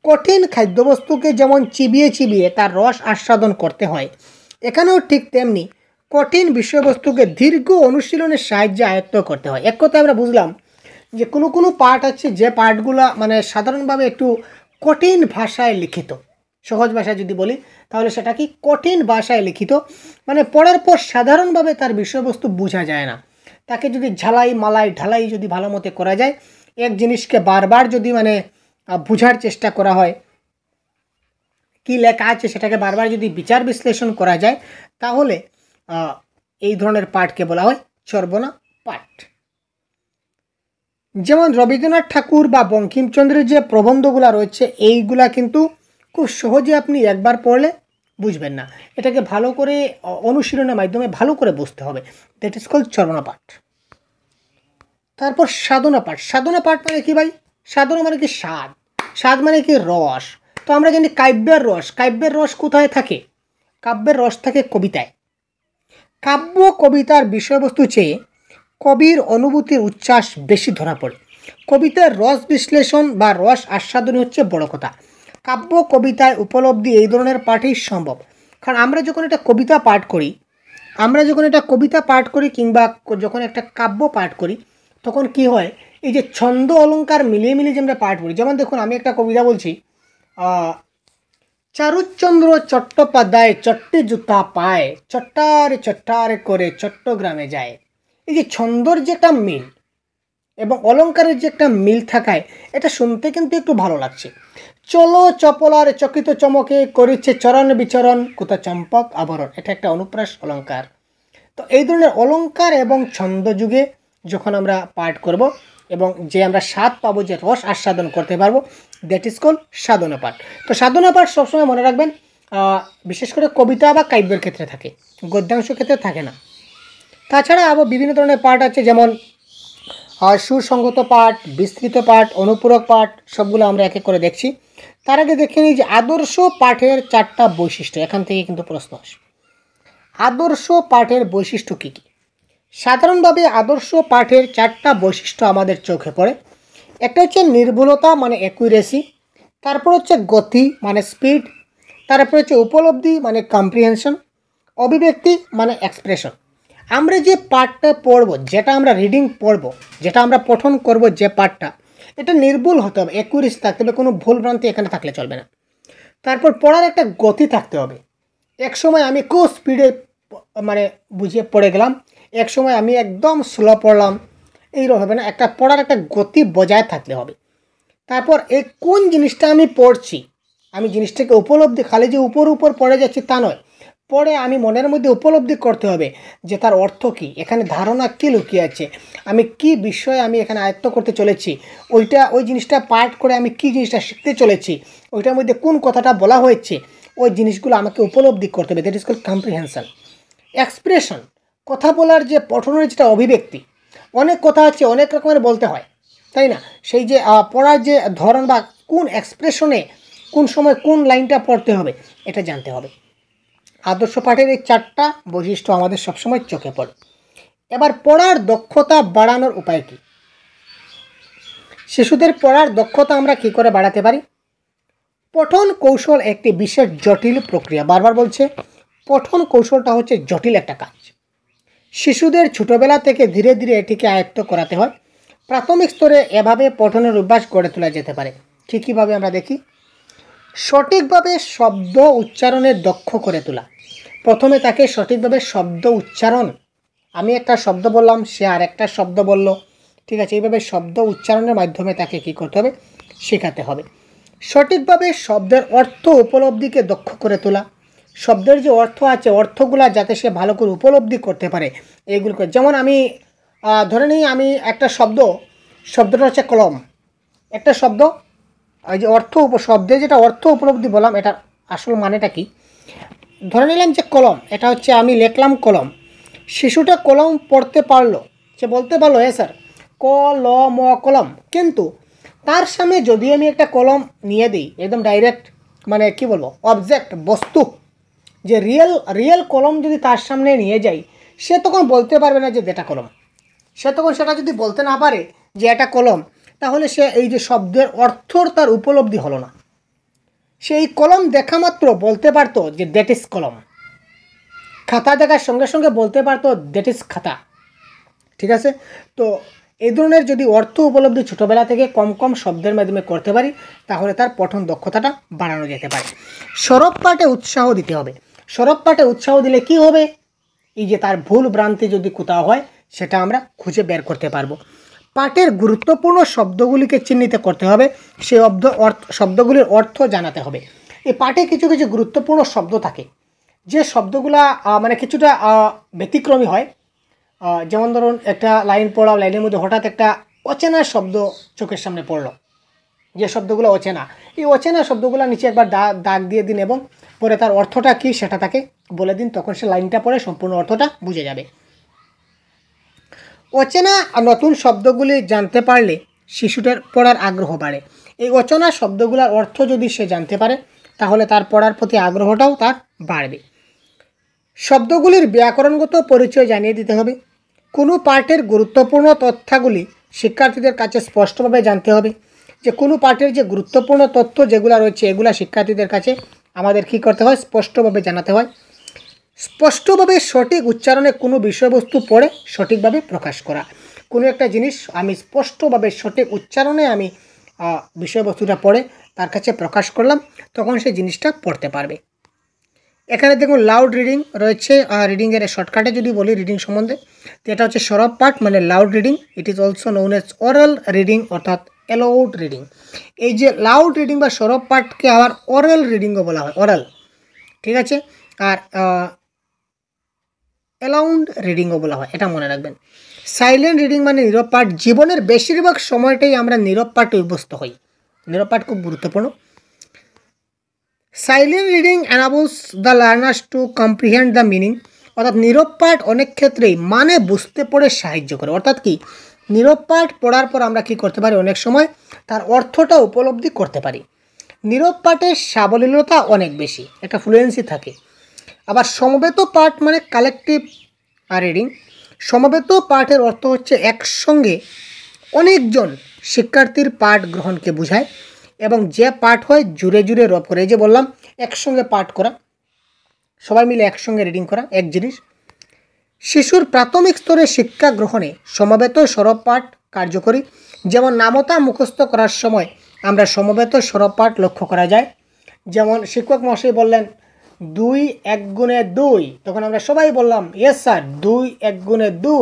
কঠিন খাদ্যবস্তুকে যেমন চিবিয়ে চিবিয়ে তার রস আস্বাদন করতে হয়, এখানেও ঠিক তেমনি কঠিন বিষয়বস্তুকে দীর্ঘ অনুশীলনের সাহায্যে আয়ত্ত করতে হয়। এক কথায় আমরা বুঝলাম যে কোনো পাঠ আছে যে পাঠগুলা মানে সাধারণভাবে একটু কঠিন ভাষায় লিখিত। সহজ ভাষায় যদি বলি তাহলে সেটা কি? কঠিন ভাষায় লিখিত। মানে পড়ার পর সাধারণভাবে তার বিষয়বস্তু বোঝা যায় না। তাকে যদি ঢালাই যদি ভালো মতো করা যায়, এক জিনিসকে বারবার যদি মানে বোঝার চেষ্টা করা হয়, কি লেখা আছে সেটাকে বারবার যদি বিচার বিশ্লেষণ করা যায়, তাহলে এই ধরনের পাঠকে বলা হয় চর্বণা পাঠ। যেমন রবীন্দ্রনাথ ঠাকুর বা বঙ্কিমচন্দ্রের যে প্রবন্ধগুলো রয়েছে, এইগুলা কিন্তু খুব সহজে আপনি একবার পড়লে বুঝবেন না, এটাকে ভালো করে অনুশীলনের মাধ্যমে ভালো করে বুঝতে হবে। দ্যাট ইজ কল্ড চর্বণা পাঠ। তারপর সাধনা পাঠ মানে কি ভাই? সাধনা মানে কি? স্বাদ মানে কি? রস। তো আমরা জানি কাব্যের রস কোথায় থাকে? কাব্যের রস থাকে কবিতায়। কাব্য কবিতার বিষয়বস্তু চেয়ে কবির অনুভূতির উচ্ছ্বাস বেশি ধরা পড়ে। কবিতার রস বিশ্লেষণ বা রস আস্বাদনই হচ্ছে বড় কথা। কাব্য কবিতায় উপলব্ধি এই ধরনের পাঠই সম্ভব। কারণ আমরা যখন একটা কবিতা পাঠ করি কিংবা যখন একটা কাব্য পাঠ করি, তখন কি হয়, এই যে ছন্দ অলঙ্কার মিলিয়ে মিলিয়ে যে আমরা পাঠ করি। যেমন দেখুন, আমি একটা কবিতা বলছি, চারুচন্দ্র চট্টোপাধ্যায় চট্টে জুতা পায়, চট্টারে করে চট্টগ্রামে যায়। এই যে ছন্দর যে একটা মিল এবং অলঙ্কারের যে একটা মিল থাকায় এটা শুনতে কিন্তু একটু ভালো লাগছে। চলো চপলার চকিত চমকে করেছে চরণ বিচরণ কোথা চম্পক আবরণ, এটা একটা অনুপ্রাস অলঙ্কার। তো এই ধরনের অলঙ্কার এবং ছন্দ যুগে যখন আমরা পাঠ করব এবং যে আমরা স্বাদ পাবো, যে রস আস্বাদন করতে পারবো, দ্যাট ইজ কল সাধনা পাঠ। তো সাধনা পাঠ সবসময় মনে রাখবেন, বিশেষ করে কবিতা বা কাব্যের ক্ষেত্রে থাকে, গদ্যাংশ ক্ষেত্রে থাকে না। তাছাড়া আবার বিভিন্ন ধরনের পাঠ আছে, যেমন সুসংগত পাঠ, বিস্তৃত পাঠ, অনুপূরক পাঠ, সবগুলো আমরা এক এক করে দেখছি। তার আগে দেখে নিই যে আদর্শ পাঠের 4টা বৈশিষ্ট্য। এখান থেকে কিন্তু প্রশ্ন আসে, আদর্শ পাঠের বৈশিষ্ট্য কী কী? সাধারণভাবে আদর্শ পাঠের 4টা বৈশিষ্ট্য আমাদের চোখে পড়ে। একটা হচ্ছে নির্ভুলতা মানে অ্যাকুরেসি, তারপর হচ্ছে গতি মানে স্পিড, তারপর হচ্ছে উপলব্ধি মানে কম্প্রিহেনশন, অভিব্যক্তি মানে এক্সপ্রেশন। আমরা যে পাঠটা পড়ব, যেটা আমরা রিডিং পড়ব, যেটা আমরা পঠন করব, যে পাঠটা, এটা নির্ভুল হতে হবে, অ্যাকুরেসি থাকতে হবে, কোনো ভুল ভ্রান্তি এখানে থাকলে চলবে না। তারপর পড়ার একটা গতি থাকতে হবে। এক সময় আমি খুব স্পিডে মানে বুঝিয়ে পড়ে গেলাম, এক সময় আমি একদম স্লো পড়লাম, এইরকম হবে না। একটা পড়ার একটা গতি বজায় থাকতে হবে। তারপর এই কোন জিনিসটা আমি পড়ছি, আমি জিনিসটাকে উপলব্ধি, খালি যে উপর উপর পড়ে যাচ্ছি তা নয়, পড়ে আমি মনের মধ্যে উপলব্ধি করতে হবে যে তার অর্থ কী, এখানে ধারণা কী লুকিয়ে আছে, আমি কি বিষয় আমি এখানে আয়ত্ত করতে চলেছি, ওই জিনিসটা পাঠ করে আমি কি জিনিসটা শিখতে চলেছি, ওইটার মধ্যে কোন কথাটা বলা হয়েছে, ওই জিনিসগুলো আমাকে উপলব্ধি করতে হবে। That is called comprehension. Expression, কথা বলার যে পঠনের যেটা অভিব্যক্তি, অনেক কথা আছে, অনেক রকমের বলতে হয়, তাই না? সেই যে পড়ার যে ধরন বা কোন এক্সপ্রেশনে কোন সময় কোন লাইনটা পড়তে হবে, এটা জানতে হবে। আদর্শ পাঠের এই 4টা বৈশিষ্ট্য আমাদের সবসময় চোখে পড়ে। এবার পড়ার দক্ষতা বাড়ানোর উপায় কী? শিশুদের পড়ার দক্ষতা আমরা কী করে বাড়াতে পারি? পঠন কৌশল একটি বিশেষ জটিল প্রক্রিয়া। বারবার বলছে, পঠন কৌশলটা হচ্ছে জটিল একটা কাজ। শিশুদের ছোটোবেলা থেকে ধীরে ধীরে এটিকে আয়ত্ত করাতে হয়। প্রাথমিক স্তরে এভাবে পঠনের অভ্যাস গড়ে তোলা যেতে পারে। কীভাবে আমরা দেখি। সঠিকভাবে শব্দ উচ্চারণের দক্ষ করে তোলা। প্রথমে তাকে সঠিকভাবে শব্দ উচ্চারণ, আমি একটা শব্দ বললাম, সে আর একটা শব্দ বলল, ঠিক আছে, এইভাবে শব্দ উচ্চারণের মাধ্যমে তাকে কী করতে হবে, শেখাতে হবে। সঠিকভাবে শব্দের অর্থ উপলব্ধিকে দক্ষ করে তোলা। শব্দের যে অর্থ আছে, অর্থগুলা যাতে সে ভালো করে উপলব্ধি করতে পারে, এইগুলো করে। যেমন আমি ধরে নিই, আমি একটা শব্দটা হচ্ছে কলম, একটা শব্দ, এই যে শব্দের যেটা অর্থ উপলব্ধি বললাম, এটা আসল মানেটা কি? ধরে নিলাম যে কলম, এটা হচ্ছে আমি লিখলাম কলম, শিশুটা কলম পড়তে পারলো, সে বলতে পারলো হ্যাঁ স্যার কলম কলম, কিন্তু তার সামনে যদি আমি একটা কলম নিয়ে দিই, একদম ডাইরেক্ট, মানে কি বলবো, অবজেক্ট, বস্তু, যে রিয়েল কলম যদি তার সামনে নিয়ে যাই, সে তখন বলতে পারবে না যে এটা কলম। সে তখন সেটা যদি বলতে না পারে যে এটা কলম, তাহলে সে এই যে শব্দের অর্থর তার উপলব্ধি হলো না। সেই কলম দেখা মাত্র বলতে পারতো যে দ্যাট ইজ কলম, খাতা দেখার সঙ্গে সঙ্গে বলতে পারতো দ্যাট ইজ খাতা, ঠিক আছে? তো এই ধরনের যদি অর্থ উপলব্ধি ছোটোবেলা থেকে কম কম শব্দের মাধ্যমে করতে পারি, তাহলে তার পঠন দক্ষতাটা বাড়ানো যেতে পারে। সরব পাঠে উৎসাহ দিতে হবে। সরব পাঠে উৎসাহ দিলে কি হবে, এই যে তার ভুল ভ্রান্তি যদি কোথাও হয়, সেটা আমরা খুঁজে বের করতে পারবো। পাঠের গুরুত্বপূর্ণ শব্দগুলিকে চিহ্নিত করতে হবে, সেই শব্দগুলির অর্থ জানাতে হবে। এই পাঠে কিছু কিছু গুরুত্বপূর্ণ শব্দ থাকে, যে শব্দগুলা মানে কিছুটা ব্যতিক্রমী হয়। যেমন ধরুন, একটা লাইন পড়াও, লাইনের মধ্যে হঠাৎ একটা অচেনা শব্দ চোখের সামনে পড়লো, যে শব্দগুলো অচেনা, এই অচেনা শব্দগুলো নিচে একবার দাগ দিয়ে দিন এবং পরে তার অর্থটা কী সেটা তাকে বলে দিন, তখন সে লাইনটা পড়ে সম্পূর্ণ অর্থটা বুঝে যাবে। অচেনা নতুন শব্দগুলি জানতে পারলে শিশুটার পড়ার আগ্রহ বাড়ে। এই অচেনা শব্দগুলোর অর্থ যদি সে জানতে পারে, তাহলে তার পড়ার প্রতি আগ্রহটাও তার বাড়বে। শব্দগুলির ব্যাকরণগত পরিচয় জানিয়ে দিতে হবে। কোনো পাঠের গুরুত্বপূর্ণ তথ্যাগুলি শিক্ষার্থীদের কাছে স্পষ্টভাবে জানতে হবে। যে কোনো পাঠের যে গুরুত্বপূর্ণ তথ্য যেগুলো রয়েছে, এগুলো শিক্ষার্থীদের কাছে আমাদের কী করতে হয়, স্পষ্টভাবে জানাতে হয়। স্পষ্টভাবে সঠিক উচ্চারণে কোনো বিষয়বস্তু পড়ে সঠিকভাবে প্রকাশ করা। কোনো একটা জিনিস আমি স্পষ্টভাবে সঠিক উচ্চারণে আমি বিষয়বস্তুটা পড়ে তার কাছে প্রকাশ করলাম, তখন সেই জিনিসটা পড়তে পারবে। এখানে দেখুন লাউড রিডিং রয়েছে। রিডিংয়ের শর্টকাটে যদি বলি রিডিং সম্বন্ধে, তো এটা হচ্ছে সরব পাঠ মানে loud reading. It is also known as oral reading, অর্থাৎ অ্যালাউড রিডিং। এই যে লাউড রিডিং বা সরব পাঠকে আবার অরাল রিডিংও বলা হয়, অরাল, ঠিক আছে? আর অ্যালাউড রিডিংও বলা হয়, এটা মনে রাখবেন। সাইলেন্ট রিডিং মানে নীরব পাঠ। জীবনের বেশিরভাগ সময়টাই আমরা নীরব পাঠে অভ্যস্ত হই। নীরব পাঠ খুব গুরুত্বপূর্ণ। Silent reading এনাবলস the learners two comprehend the meaning, অর্থাৎ নীরব পাঠ অনেক ক্ষেত্রেই মানে বুঝতে পড়ে সাহায্য করে। অর্থাৎ কি, নীরব পাঠ পড়ার পর আমরা কি করতে পারি, অনেক সময় তার অর্থটা উপলব্ধি করতে পারি। নীরব পাঠের সাবলীলতা অনেক বেশি, একটা ফ্লুয়েন্সি থাকে। আবার সমবেত পাঠ মানে কালেকটিভ রিডিং। সমবেত পাঠের অর্থ হচ্ছে একসঙ্গে অনেকজন শিক্ষার্থীর পাঠ গ্রহণকে বোঝায়, এবং যে পাঠ হয় জুড়ে জুড়ে রব করে। এই যে বললাম একসঙ্গে পাঠ করা, সবাই মিলে একসঙ্গে রিডিং করা এক জিনিস। শিশুর প্রাথমিক স্তরে শিক্ষা গ্রহণে সমবেত সরব পাঠ কার্যকরী। যেমন নামতা মুখস্থ করার সময় আমরা সমবেত স্বরপাঠ লক্ষ্য করা যায়। যেমন শিক্ষক মহাশয় বললেন 2 1 গুণে 2, তখন আমরা সবাই বললাম ইয়েস স্যার 2 1 গুণে 2।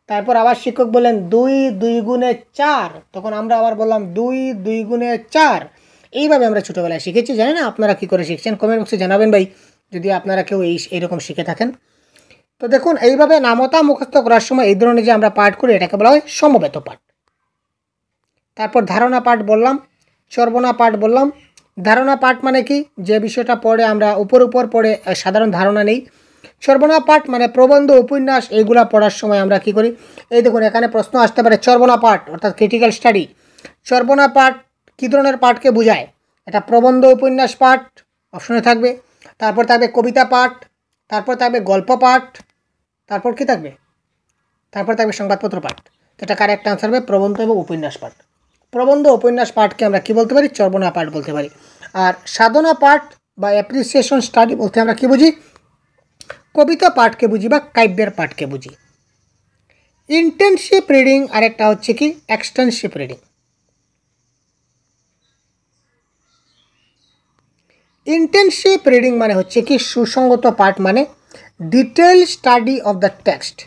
তারপর আবার শিক্ষক বললেন 2 2 গুণে 4, তখন আমরা আবার বললাম 2 2 গুণে 4। এইভাবে আমরা ছোটোবেলায় শিখেছি। জানি না আপনারা কী করে শিখছেন, কমেন্ট বক্সে জানাবেন ভাই যদি আপনারা কেউ এইরকম শিখে থাকেন। তো দেখুন, এইভাবে নামতা মুখস্থ করার সময় এই ধরনের যে আমরা পাঠ করি এটাকে বলা হয় সমবেত পাঠ। তারপর ধারণা পাঠ বললাম, চর্বণা পাঠ বললাম। ধারণা পাঠ মানে কি, যে বিষয়টা পড়ে আমরা উপর পড়ে সাধারণ ধারণা নেই। চর্বণা পাঠ মানে প্রবন্ধ, উপন্যাস এইগুলা পড়ার সময় আমরা কি করি, এই দেখুন এখানে প্রশ্ন আসতে পারে চর্বণা পাঠ অর্থাৎ ক্রিটিক্যাল স্টাডি। চর্বণা পাঠ কী ধরনের পাঠকে বোঝায়? এটা প্রবন্ধ উপন্যাস পাঠ অপশনে থাকবে, তারপর থাকবে কবিতা পাঠ, তারপর থাকবে গল্প পাঠ, তারপর কি থাকবে, তারপর থাকবে সংবাদপত্র পাঠ। এটা কারেক্ট আনসার হবে প্রবন্ধ এবং উপন্যাস পাঠ। প্রবন্ধ উপন্যাস পাঠকে আমরা কি বলতে পারি? চর্বণা পাঠ বলতে পারি। আর সাধনা পাঠ বা অ্যাপ্রিসিয়েশন স্টাডি বলতে আমরা কি বুঝি? কবিতা পাঠকে বুঝি বা কাব্যের পাঠকে বুঝি। ইন্টেনসিভ রিডিং আরেকটা হচ্ছে কি এক্সটেনসিভ রিডিং। ইন্টেনসিভ রিডিং মানে হচ্ছে কি সুসংগত পাঠ, মানে detail study of the text.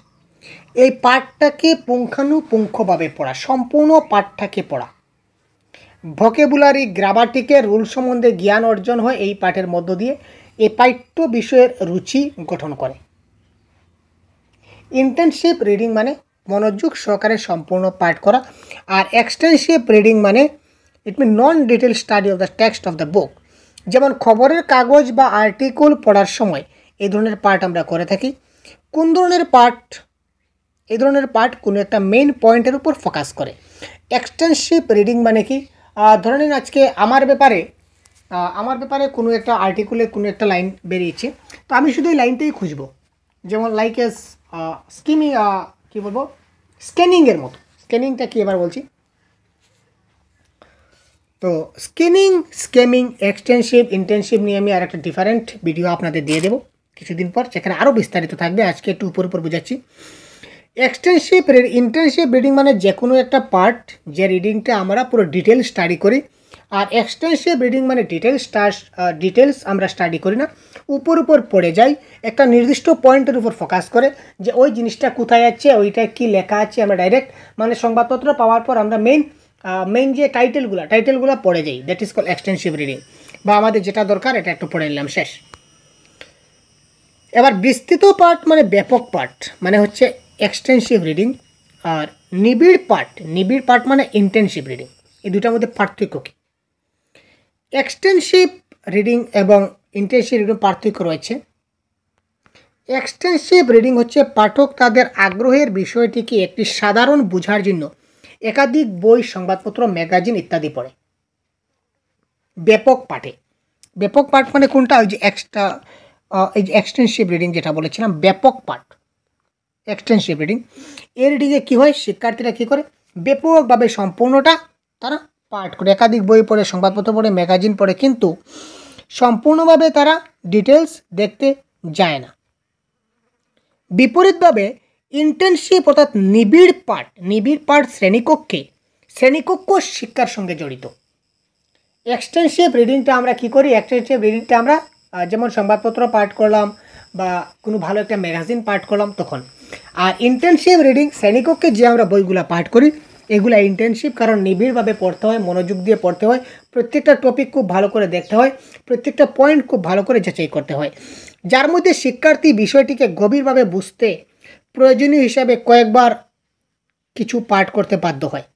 এই পাঠটাকে পুঙ্খানুপুঙ্খভাবে পড়া, সম্পূর্ণ পাঠটাকে পড়া। ভোকেবুলারি, গ্রামাটিকের রুল সম্বন্ধে জ্ঞান অর্জন হয় এই পাঠের মধ্য দিয়ে। এই পাঠ্য বিষয়ের রুচি গঠন করে। ইন্টেনসিভ রিডিং মানে মনোযোগ সহকারে সম্পূর্ণ পাঠ করা। আর এক্সটেনসিভ রিডিং মানে it mean non detail study of the text of the book. যেমন খবরের কাগজ বা আর্টিকেল পড়ার সময় এই ধরনের পাঠ আমরা করে থাকি। কোন ধরনের পাঠ? এই ধরনের পাঠ কোনো একটা মেইন পয়েন্টের উপর ফোকাস করে। এক্সটেনসিভ রিডিং মানে কি, ধরে নিন আজকে আমার ব্যাপারে কোনো একটা আর্টিকেলে কোনো একটা লাইন বেরিয়েছে, তো আমি শুধু এই লাইনটাই খুঁজবো। যেমন লাইক এস স্কিমিং, কী বলবো, স্ক্যানিংয়ের মতো। স্ক্যানিংটা কি এবার বলছি। তো স্ক্যানিং, স্ক্যামিং, এক্সটেনসিভ, ইন্টেনসিভ নিয়ে আমি আর একটা ডিফারেন্ট ভিডিও আপনাদের দিয়ে দেবো কিছুদিন পর, যেখানে আরও বিস্তারিত থাকবে। আজকে একটু উপর বোঝাচ্ছি। ইন্টেনসিভ রিডিং মানে যে কোনো একটা পার্ট, যে রিডিংটা আমরা পুরো ডিটেল স্টাডি করি। আর এক্সটেনসিভ রিডিং মানে ডিটেলস আমরা স্টাডি করি না, উপর পড়ে যাই, একটা নির্দিষ্ট পয়েন্টের উপর ফোকাস করে যে ওই জিনিসটা কোথায় আছে, ওইটা কি লেখা আছে, আমরা ডাইরেক্ট মানে সংবাদপত্র পাওয়ার পর আমরা মেইন যে টাইটেলগুলো পড়ে যাই। দ্যাট ইজ কল এক্সটেনসিভ রিডিং, বা আমাদের যেটা দরকার এটা একটু পড়ে নিলাম, শেষ। এবার বিস্তৃত পাঠ মানে ব্যাপক পাঠ মানে হচ্ছে এক্সটেনসিভ রিডিং। আর নিবিড় পাঠ মানে ইন্টেনসিভ রিডিং। এই দুটার মধ্যে পার্থক্য কী? এক্সটেনসিভ রিডিং এবং ইন্টেনসিভ রিডিং পার্থক্য রয়েছে। এক্সটেনসিভ রিডিং হচ্ছে পাঠক তাদের আগ্রহের বিষয়টিকে একটি সাধারণ বোঝার জন্য একাধিক বই, সংবাদপত্র, ম্যাগাজিন ইত্যাদি পড়ে। ব্যাপক পাঠ মানে কোনটা? ওই যে এই যে এক্সটেনসিভ রিডিং যেটা বলেছিলাম, ব্যাপক পাঠ এক্সটেনসিভ রিডিং। এই রিডিংয়ে কী হয়, শিক্ষার্থীরা কী করে ব্যাপকভাবে সম্পূর্ণটা তারা পাঠ করে, একাধিক বই পড়ে, সংবাদপত্র পড়ে, ম্যাগাজিন পড়ে, কিন্তু সম্পূর্ণভাবে তারা ডিটেলস দেখতে যায় না। বিপরীতভাবে ইন্টেনসিভ অর্থাৎ নিবিড় পাঠ শ্রেণীকক্ষ শিক্ষার সঙ্গে জড়িত। এক্সটেনসিভ রিডিংটা আমরা কী করি? এক্সটেনসিভ রিডিংটা আমরা যেমন সংবাদপত্র পাঠ করলাম বা কোনো ভালো একটা ম্যাগাজিন পাঠ করলাম তখন। আর ইন্টেনসিভ রিডিং শ্রেণীকক্ষে যে আমরা বইগুলো পাঠ করি এগুলো ইন্টেনসিভ, কারণ নিবিড়ভাবে পড়তে হয়, মনোযোগ দিয়ে পড়তে হয়, প্রত্যেকটা টপিক খুব ভালো করে দেখতে হয়, প্রত্যেকটা পয়েন্ট খুব ভালো করে যাচাই করতে হয়, যার মধ্যে শিক্ষার্থী বিষয়টিকে গভীরভাবে বুঝতে প্রয়োজনীয় হিসাবে কয়েকবার কিছু পাঠ করতে বাধ্য হয়।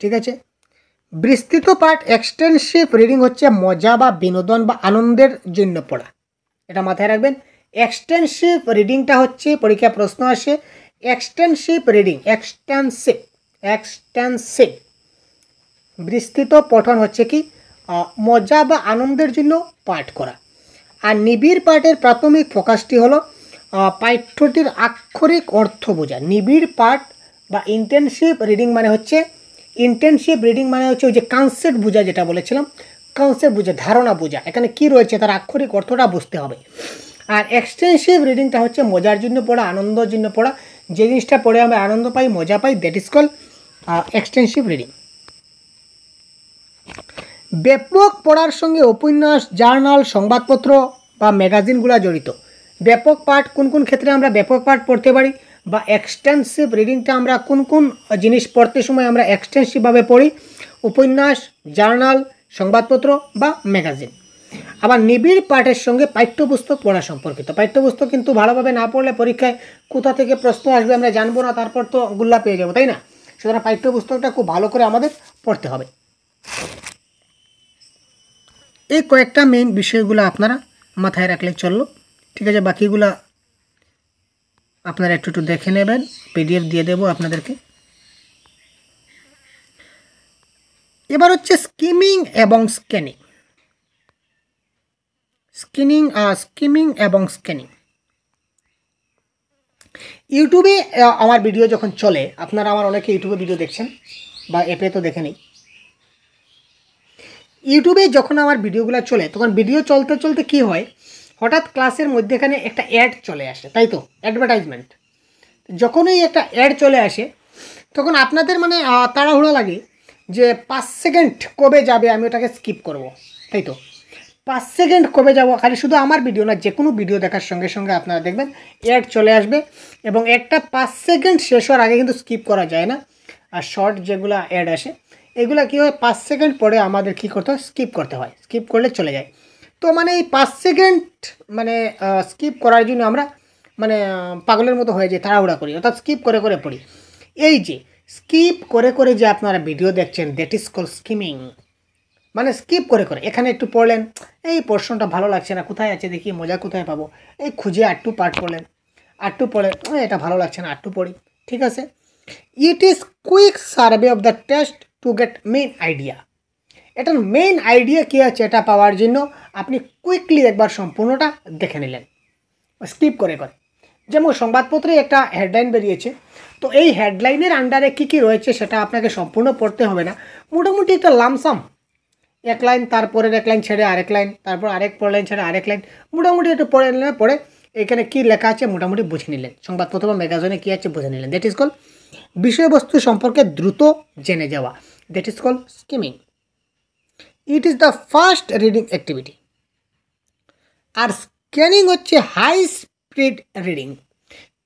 ঠিক আছে। বিস্তৃত পাঠ এক্সটেনসিভ রিডিং হচ্ছে মজা বা বিনোদন বা আনন্দের জন্য পড়া, এটা মাথায় রাখবেন। এক্সটেনসিভ রিডিংটা হচ্ছে পরীক্ষা প্রশ্ন আসে এক্সটেনসিভ রিডিং, এক্সটেনসিভ বিস্তৃত পঠন হচ্ছে কি মজা বা আনন্দের জন্য পাঠ করা। আর নিবিড় পাঠের প্রাথমিক ফোকাসটি হলো পাঠ্যটির আক্ষরিক অর্থ বোঝা। নিবিড় পাঠ বা ইন্টেনসিভ রিডিং মানে হচ্ছে ওই যে কনসেপ্ট বোঝা, যেটা বলেছিলাম, কনসেপ্ট বোঝা, ধারণা বোঝা, এখানে কি রয়েছে তার আক্ষরিক অর্থটা বুঝতে হবে। আর এক্সটেনসিভ রিডিংটা হচ্ছে মজার জন্য পড়া, আনন্দের জন্য পড়া, যে জিনিসটা পড়ে আমরা আনন্দ পাই, মজা পাই, that is call extensive reading. ব্যাপক পড়ার সঙ্গে উপন্যাস, জার্নাল, সংবাদপত্র বা ম্যাগাজিনগুলো জড়িত। ব্যাপক পাঠ কোন কোন ক্ষেত্রে আমরা ব্যাপক পাঠ পড়তে পারি, বা এক্সটেন্সিভ রিডিংটা আমরা কোন কোন জিনিস পড়তে সময় আমরা এক্সটেন্সিভভাবে পড়ি, উপন্যাস, জার্নাল, সংবাদপত্র বা ম্যাগাজিন। আবার নিবিড় পাঠের সঙ্গে পাঠ্যপুস্তক পড়া সম্পর্কিত। পাঠ্যপুস্তক কিন্তু ভালোভাবে না পড়লে পরীক্ষায় কোথা থেকে প্রশ্ন আসবে আমরা জানবো না, তারপর তো গুল্লা পেয়ে যাবো, তাই না? সুতরাং পাঠ্যপুস্তকটা খুব ভালো করে আমাদের পড়তে হবে। এই কয়েকটা মেইন বিষয়গুলো আপনারা মাথায় রাখলে চললো, ঠিক আছে? বাকিগুলা আপনারা একটু দেখে নেবেন, পিডিএফ দিয়ে দেবো আপনাদেরকে। এবার হচ্ছে স্কিমিং এবং স্ক্যানিং। স্কিমিং এবং স্ক্যানিং। ইউটিউবে আমার ভিডিও যখন চলে, আপনারা আমার অনেকে ইউটিউবে ভিডিও দেখছেন বা অ্যাপে তো দেখে নেই। ইউটিউবে যখন আমার ভিডিওগুলো চলে, তখন ভিডিও চলতে চলতে কী হয়, হঠাৎ ক্লাসের মধ্যেখানে একটা অ্যাড চলে আসে, তাই তো? অ্যাডভার্টাইজমেন্ট। যখনই একটা অ্যাড চলে আসে তখন আপনাদের মানে তাড়াহুড়ো লাগে যে 5 সেকেন্ড কবে যাবে, আমি ওটাকে স্কিপ করব, তাই তো? 5 সেকেন্ড কবে যাব, খালি শুধু আমার ভিডিও না, যে কোনো ভিডিও দেখার সঙ্গে সঙ্গে আপনারা দেখবেন অ্যাড চলে আসবে, এবং একটা 5 সেকেন্ড শেষ হওয়ার আগে কিন্তু স্কিপ করা যায় না। আর শর্ট যেগুলো অ্যাড আসে এগুলো কী হয়, 5 সেকেন্ড পরে আমাদের কী করতে হয়, স্কিপ করতে হয়, স্কিপ করলে চলে যায়। তো মানে এই 5 সেকেন্ড মানে স্কিপ করার জন্য আমরা মানে পাগলের মতো হয়ে যায়, তাড়াহুড়া করি, অর্থাৎ স্কিপ করে করে পড়ি। এই যে স্কিপ করে করে যে আপনারা ভিডিও দেখছেন, দ্যাট ইজ কল স্কিমিং। মানে স্কিপ করে করে এখানে একটু পড়লেন, এই পোর্শনটা ভালো লাগছে না, কোথায় আছে দেখি, মজা কোথায় পাবো, এই খুঁজে আটটু পাঠ পড়লেন, আটটু পড়ে এটা ভালো লাগছে না, আটটু পড়ি, ঠিক আছে? It is quick survey of the test to get main idea. এটার মেইন আইডিয়া কী আছে এটা পাওয়ার জন্য আপনি কুইকলি একবার সম্পূর্ণটা দেখে নিলেন স্কিপ করে করে। যেমন সংবাদপত্রে একটা হেডলাইন বেরিয়েছে, তো এই হেডলাইনের আন্ডারে কী কী রয়েছে সেটা আপনাকে সম্পূর্ণ পড়তে হবে না, মোটামুটি একটা লামসাম, এক লাইন, তারপরের এক লাইন ছেড়ে আরেক লাইন, তারপর আরেক লাইন ছেড়ে আরেক লাইন, মোটামুটি একটু পড়ে নিলেন, পড়ে এখানে কী লেখা আছে মোটামুটি বুঝে নিলেন, সংবাদপত্র বা ম্যাগাজিনে কী আছে বুঝে নিলেন। দ্যাট ইজ কল বিষয়বস্তু সম্পর্কে দ্রুত জেনে যাওয়া, that is call skimming. It is the first reading activity. আর স্ক্যানিং হচ্ছে হাই স্পিড রিডিং,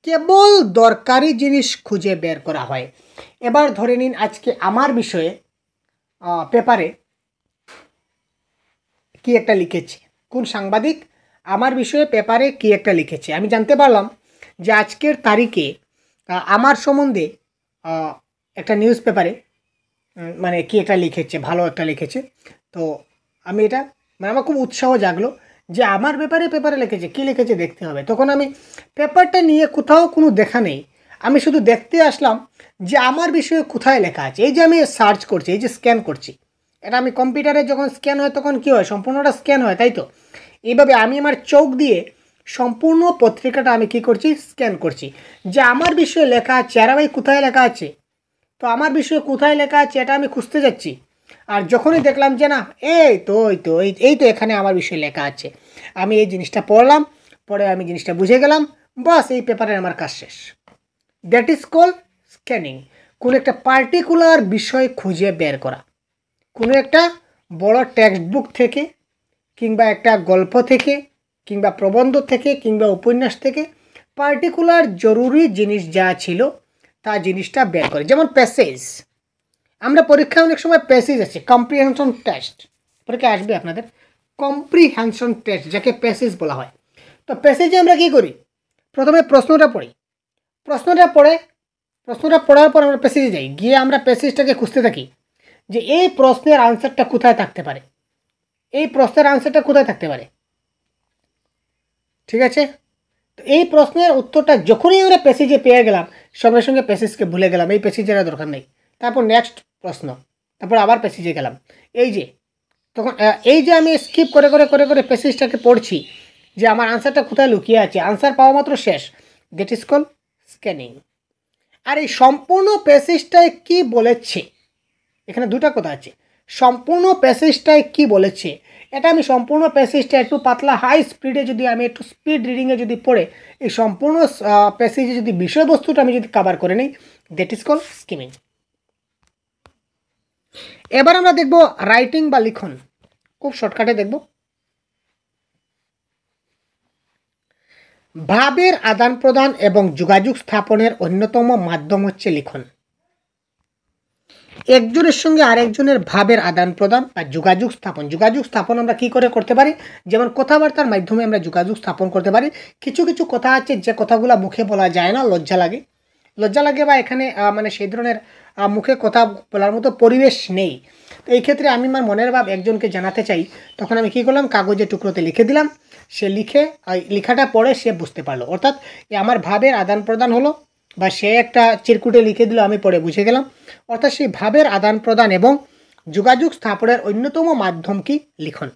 কেবল দরকারি জিনিস খুঁজে বের করা হয়। এবার ধরে নিন আজকে আমার বিষয়ে পেপারে কি একটা লিখেছে, কোন সাংবাদিক আমার বিষয়ে পেপারে কি একটা লিখেছে, আমি জানতে পারলাম যে আজকের তারিখে আমার সম্বন্ধে একটা নিউজ পেপারে মানে কি একটা লিখেছে, ভালো একটা লিখেছে। তো আমি এটা মানে আমার খুব উৎসাহ জাগলো যে আমার পেপারে লিখেছে, কী লিখেছে দেখতে হবে। তখন আমি পেপারটা নিয়ে কোথাও কোনো দেখা নেই, আমি শুধু দেখতে আসলাম যে আমার বিষয়ে কোথায় লেখা আছে। এই যে আমি সার্চ করছি, এই যে স্ক্যান করছি, এটা আমি কম্পিউটারে যখন স্ক্যান হয় তখন কী হয়, সম্পূর্ণটা স্ক্যান হয়, তাই তো? এইভাবে আমি আমার চোখ দিয়ে সম্পূর্ণ পত্রিকাটা আমি কী করছি, স্ক্যান করছি, যে আমার বিষয়ে লেখা আছে। আর ভাই কোথায় লেখা আছে, তো আমার বিষয়ে কোথায় লেখা আছে এটা আমি খুঁজতে যাচ্ছি। আর যখনই দেখলাম যে না এই তো এখানে আমার বিষয়ে লেখা আছে, আমি এই জিনিসটা পড়লাম, পরে আমি জিনিসটা বুঝে গেলাম, বাস এই পেপারের আমার কাজ শেষ। That is call scanning. কোনো একটা পার্টিকুলার বিষয় খুঁজে বের করা, কোনো একটা বড় টেক্সট বুক থেকে কিংবা একটা গল্প থেকে কিংবা প্রবন্ধ থেকে কিংবা উপন্যাস থেকে পার্টিকুলার জরুরি জিনিস যা ছিল তা জিনিসটা বের করে। যেমন প্যাসেজ, আমরা পরীক্ষায় অনেক সময় প্যাসেজ আছে, কম্প্রিহেনশন টেস্ট পরীক্ষায় আসবে আপনাদের, কম্প্রিহেনশন টেস্ট যাকে প্যাসেজ বলা হয়। তো প্যাসেজে আমরা কী করি, প্রথমে প্রশ্নটা পড়ি, প্রশ্নটা পড়ার পর আমরা প্যাসেজে যাই, গিয়ে আমরা প্যাসেজটাকে খুঁজতে থাকি যে এই প্রশ্নের আনসারটা কোথায় থাকতে পারে, এই প্রশ্নের আনসারটা কোথায় থাকতে পারে, ঠিক আছে? তো এই প্রশ্নের উত্তরটা যখনই আমরা প্যাসেজে পেয়ে গেলাম, সঙ্গে সঙ্গে প্যাসেজকে ভুলে গেলাম, এই প্যাসেজের দরকার নেই, তারপর নেক্সট প্রশ্ন, তারপর আবার প্যাসেজে গেলাম। এই যে তখন এই যে আমি স্কিপ করে করে করে করে প্যাসেজটাকে পড়ছি যে আমার আনসারটা কোথায় লুকিয়ে আছে, আনসার পাওয়া মাত্র শেষ, দ্যাট ইজ কল স্ক্যানিং। আর এই সম্পূর্ণ প্যাসেজটায় কী বলেছে, এখানে দুটা কথা আছে, সম্পূর্ণ প্যাসেজটায় কী বলেছে এটা আমি সম্পূর্ণ প্যাসেজটা একটু পাতলা হাই স্পিডে যদি আমি একটু স্পিড রিডিংয়ে যদি পড়ে এই সম্পূর্ণ প্যাসেজে যদি বিষয়বস্তুটা আমি যদি কভার করে নিই, দ্যাট ইজ কল স্কিমিং। এবার আমরা দেখব রাইটিং বা লিখন, খুব শর্টকাটে দেখব। ভাবের আদান প্রদান এবং যোগাযোগ স্থাপনের অন্যতম মাধ্যম হচ্ছে লিখন। একজনের সঙ্গে আরেকজনের ভাবের আদান প্রদান বা যোগাযোগ স্থাপন আমরা কি করে করতে পারি? যেমন কথাবার্তার মাধ্যমে আমরা যোগাযোগ স্থাপন করতে পারি। কিছু কিছু কথা আছে যে কথাগুলো মুখে বলা যায় না, লজ্জা লাগে বা এখানে মানে সেই ধরনের মুখে কথা বলার মতো পরিবেশ নেই। তো এই ক্ষেত্রে আমি আমার মনের ভাব একজনকে জানাতে চাই, তখন আমি কী করলাম, কাগজের টুকরোতে লিখে দিলাম। সে লেখাটা পড়ে সে বুঝতে পারলো, অর্থাৎ আমার ভাবের আদান প্রদান হলো, বা সে একটা চিরকুটে লিখে দিল, আমি পড়ে বুঝে গেলাম। অর্থাৎ সেই ভাবের আদান প্রদান এবং যোগাযোগ স্থাপনের অন্যতম মাধ্যম কি? লিখন।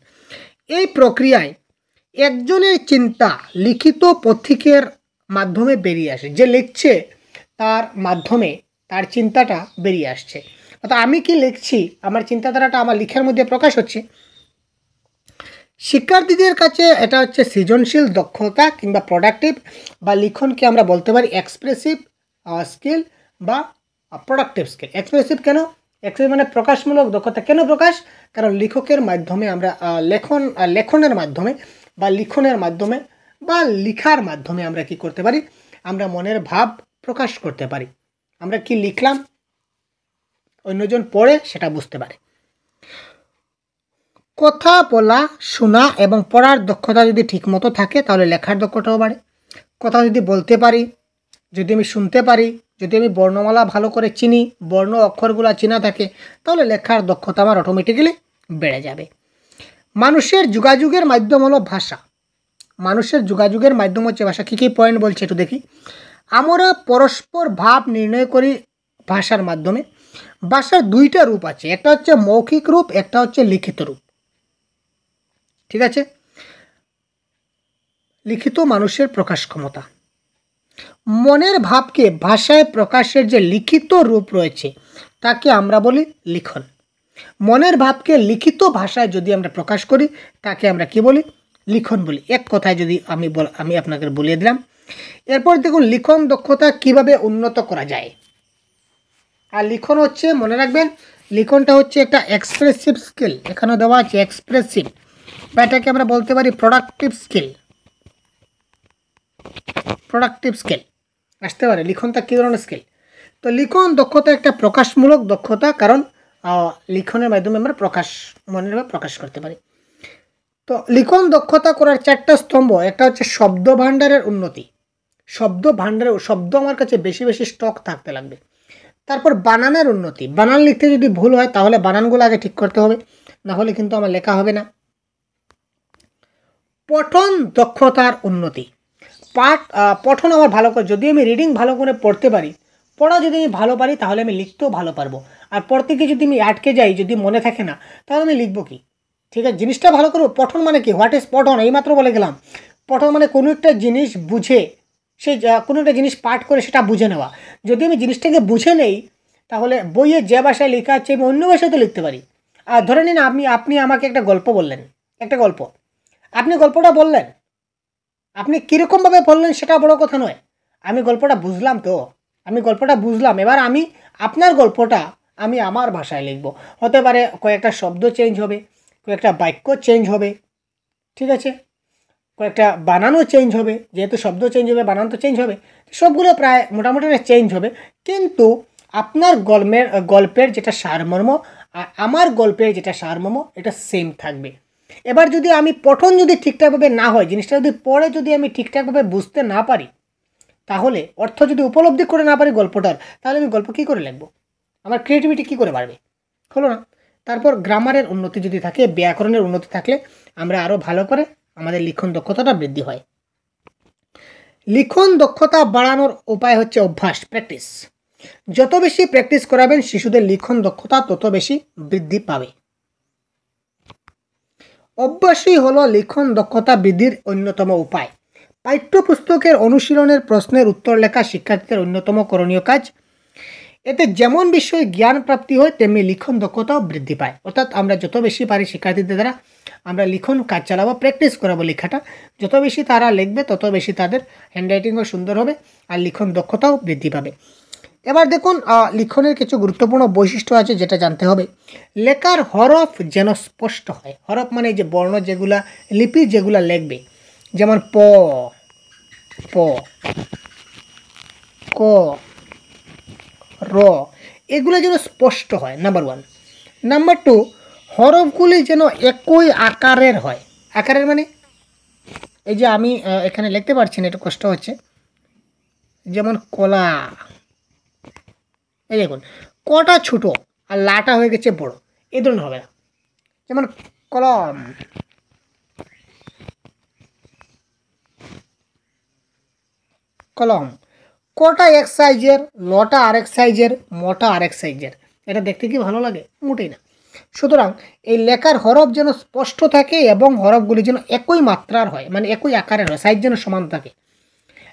এই প্রক্রিয়ায় একজনের চিন্তা লিখিত পথিকের মাধ্যমে বেরিয়ে আসে। যে লিখছে তার মাধ্যমে তার চিন্তাটা বেরিয়ে আসছে, অর্থাৎ আমি কি লিখছি, আমার চিন্তাধারাটা আমার লেখার মধ্যে প্রকাশ হচ্ছে। শিক্ষার্থীদের কাছে এটা হচ্ছে সৃজনশীল দক্ষতা কিংবা প্রোডাক্টিভ, বা লিখনকে আমরা বলতে পারি এক্সপ্রেসিভ স্কিল বা প্রোডাক্টিভ স্কিল। এক্সপ্রেসিভ কেন? এক্সপ্রেসিভ মানে প্রকাশমূলক দক্ষতা। কেন প্রকাশ? কারণ লেখকের মাধ্যমে আমরা লেখনের মাধ্যমে বা লিখনের মাধ্যমে বা লিখার মাধ্যমে আমরা কি করতে পারি? আমরা মনের ভাব প্রকাশ করতে পারি। আমরা কি লিখলাম অন্যজন পড়ে সেটা বুঝতে পারে। কথা বলা, শোনা এবং পড়ার দক্ষতা যদি ঠিকমতো থাকে তাহলে লেখার দক্ষতাও বাড়ে। কথা যদি বলতে পারি, যদি আমি শুনতে পারি, যদি আমি বর্ণমালা ভালো করে চিনি, বর্ণ অক্ষরগুলো চেনা থাকে, তাহলে লেখার দক্ষতা আমার অটোমেটিক্যালি বেড়ে যাবে। মানুষের যোগাযোগের মাধ্যম হলো ভাষা। মানুষের যোগাযোগের মাধ্যম হচ্ছে ভাষা। কী কী পয়েন্ট বলছে একটু দেখি। আমরা পরস্পর ভাব নির্ণয় করি ভাষার মাধ্যমে। ভাষার দুইটা রূপ আছে, একটা হচ্ছে মৌখিক রূপ, একটা হচ্ছে লিখিত রূপ। ঠিক আছে? লিখিত মানুষের প্রকাশ ক্ষমতা। মনের ভাবকে ভাষায় প্রকাশের যে লিখিত রূপ রয়েছে তাকে আমরা বলি লিখন। মনের ভাবকে লিখিত ভাষায় যদি আমরা প্রকাশ করি তাকে আমরা কি বলি? লিখন বলি। এক কথায় যদি আমি আপনাকে বলিয়ে দিলাম। এরপর দেখুন লিখন দক্ষতা কিভাবে উন্নত করা যায়। আর লিখন হচ্ছে, মনে রাখবেন, লিখনটা হচ্ছে একটা এক্সপ্রেসিভ স্কিল। এখানে দেওয়া আছে এক্সপ্রেসিভ, বা এটাকে আমরা বলতে পারি প্রোডাক্টিভ স্কিল আসতে পারে। লিখনটা কী ধরনের স্কিল? তো লিখন দক্ষতা একটা প্রকাশমূলক দক্ষতা, কারণ লিখনের মাধ্যমে আমরা মনের ভাব প্রকাশ করতে পারি। তো লিখন দক্ষতা করার 4টা স্তম্ভ। একটা হচ্ছে শব্দ ভাণ্ডারের উন্নতি। শব্দ আমার কাছে বেশি বেশি স্টক থাকতে লাগবে। তারপর বানানের উন্নতি। বানান লিখতে যদি ভুল হয় তাহলে বানানগুলো আগে ঠিক করতে হবে, না হলে কিন্তু আমার লেখা হবে না। পঠন দক্ষতার উন্নতি। পঠন আমার ভালো করে, যদি আমি রিডিং ভালো করে পড়তে পারি, পড়া যদি আমি ভালো পারি তাহলে আমি লিখতেও ভালো পারবো। আর পড়তে গিয়ে যদি আমি আটকে যাই, যদি মনে থাকে না, তাহলে আমি লিখবো কি? ঠিক আছে, জিনিসটা ভালো করবো। পঠন মানে কি? হোয়াট ইজ পঠন? এইমাত্র বলে গেলাম। পঠন মানে কোনো একটা জিনিস বুঝে, সেই কোনো একটা জিনিস পাঠ করে সেটা বুঝে নেওয়া। যদি আমি জিনিসটাকে বুঝে নেই তাহলে বইয়ে যে ভাষায় লেখা আছে আমি অন্য ভাষায় তো লিখতে পারি। আর ধরে নিন আপনি আমাকে একটা গল্প বললেন, আপনি গল্পটা বললেন, আপনি কীরকমভাবে বললেন সেটা বড় কথা নয়। আমি গল্পটা বুঝলাম, এবার আমি আপনার গল্পটা আমি আমার ভাষায় লিখব। হতে পারে কয়েকটা শব্দ চেঞ্জ হবে, কয়েকটা বাক্য চেঞ্জ হবে, ঠিক আছে, কয়েকটা বানানও চেঞ্জ হবে। যেহেতু শব্দ চেঞ্জ হবে, বানান তো চেঞ্জ হবে, সবগুলো প্রায় মোটামুটি চেঞ্জ হবে। কিন্তু আপনার গল্পের যেটা সারমর্ম আর আমার গল্পের যেটা সারমর্ম এটা সেম থাকবে। এবার যদি আমি পঠন যদি ঠিকঠাকভাবে না হয়, জিনিসটা যদি পড়ে যদি আমি ঠিকঠাকভাবে বুঝতে না পারি, তাহলে অর্থ যদি উপলব্ধি করে না পারি গল্পটার, তাহলে আমি গল্প কী করে লিখব? আমার ক্রিয়েটিভিটি কী করে বাড়বে? হলো না। তারপর গ্রামারের উন্নতি যদি থাকে, ব্যাকরণের উন্নতি থাকলে আমরা আরও ভালো করে আমাদের লিখন দক্ষতাটা বৃদ্ধি হয়। লিখন দক্ষতা বাড়ানোর উপায় হচ্ছে অভ্যাস, প্র্যাকটিস। যত বেশি প্র্যাকটিস করাবেন শিশুদের লিখন দক্ষতা তত বেশি বৃদ্ধি পাবে। অভ্যাসই হলো লিখন দক্ষতা বৃদ্ধির অন্যতম উপায়। পাঠ্যপুস্তকের অনুশীলনের প্রশ্নের উত্তর লেখা শিক্ষার্থীদের অন্যতম করণীয় কাজ। এতে যেমন বিষয়ে জ্ঞান প্রাপ্তি হয় তেমনি লিখন দক্ষতাও বৃদ্ধি পায়। অর্থাৎ আমরা যত বেশি পারি শিক্ষার্থীদের দ্বারা আমরা লিখন কাজ চালাবো, প্র্যাকটিস করাবো লেখাটা। যত বেশি তারা লিখবে তত বেশি তাদের হ্যান্ডরাইটিংও সুন্দর হবে আর লিখন দক্ষতাও বৃদ্ধি পাবে। এবার দেখুন লিখনের কিছু গুরুত্বপূর্ণ বৈশিষ্ট্য আছে যেটা জানতে হবে। লেখার হরফ যেন স্পষ্ট হয়। হরফ মানে যে বর্ণ যেগুলা, লিপি যেগুলা লিখবে, যেমন প, প, ক, র, এগুলো যেন স্পষ্ট হয়, নাম্বার 1। নাম্বার 2, হরফগুলি যেন একই আকারের হয়। আকারের মানে এই যে আমি এখানে লিখতে পারছি না, একটু কষ্ট হচ্ছে, যেমন কলা, এই দেখুন কটা ছোট আর লাটা হয়ে গেছে বড়, এই ধরনের হবে না। যেমন কলম, কলম, কটা এক সাইজের, লটা আরেক সাইজের, মটা আরেক সাইজের। এটা দেখতে কি ভালো লাগে? মোটেই না। সুতরাং এই লেখার হরফ যেন স্পষ্ট থাকে এবং হরফগুলি যেন একই মাত্রার হয়, মানে একই আকারের হয়, সাইজ যেন সমান থাকে।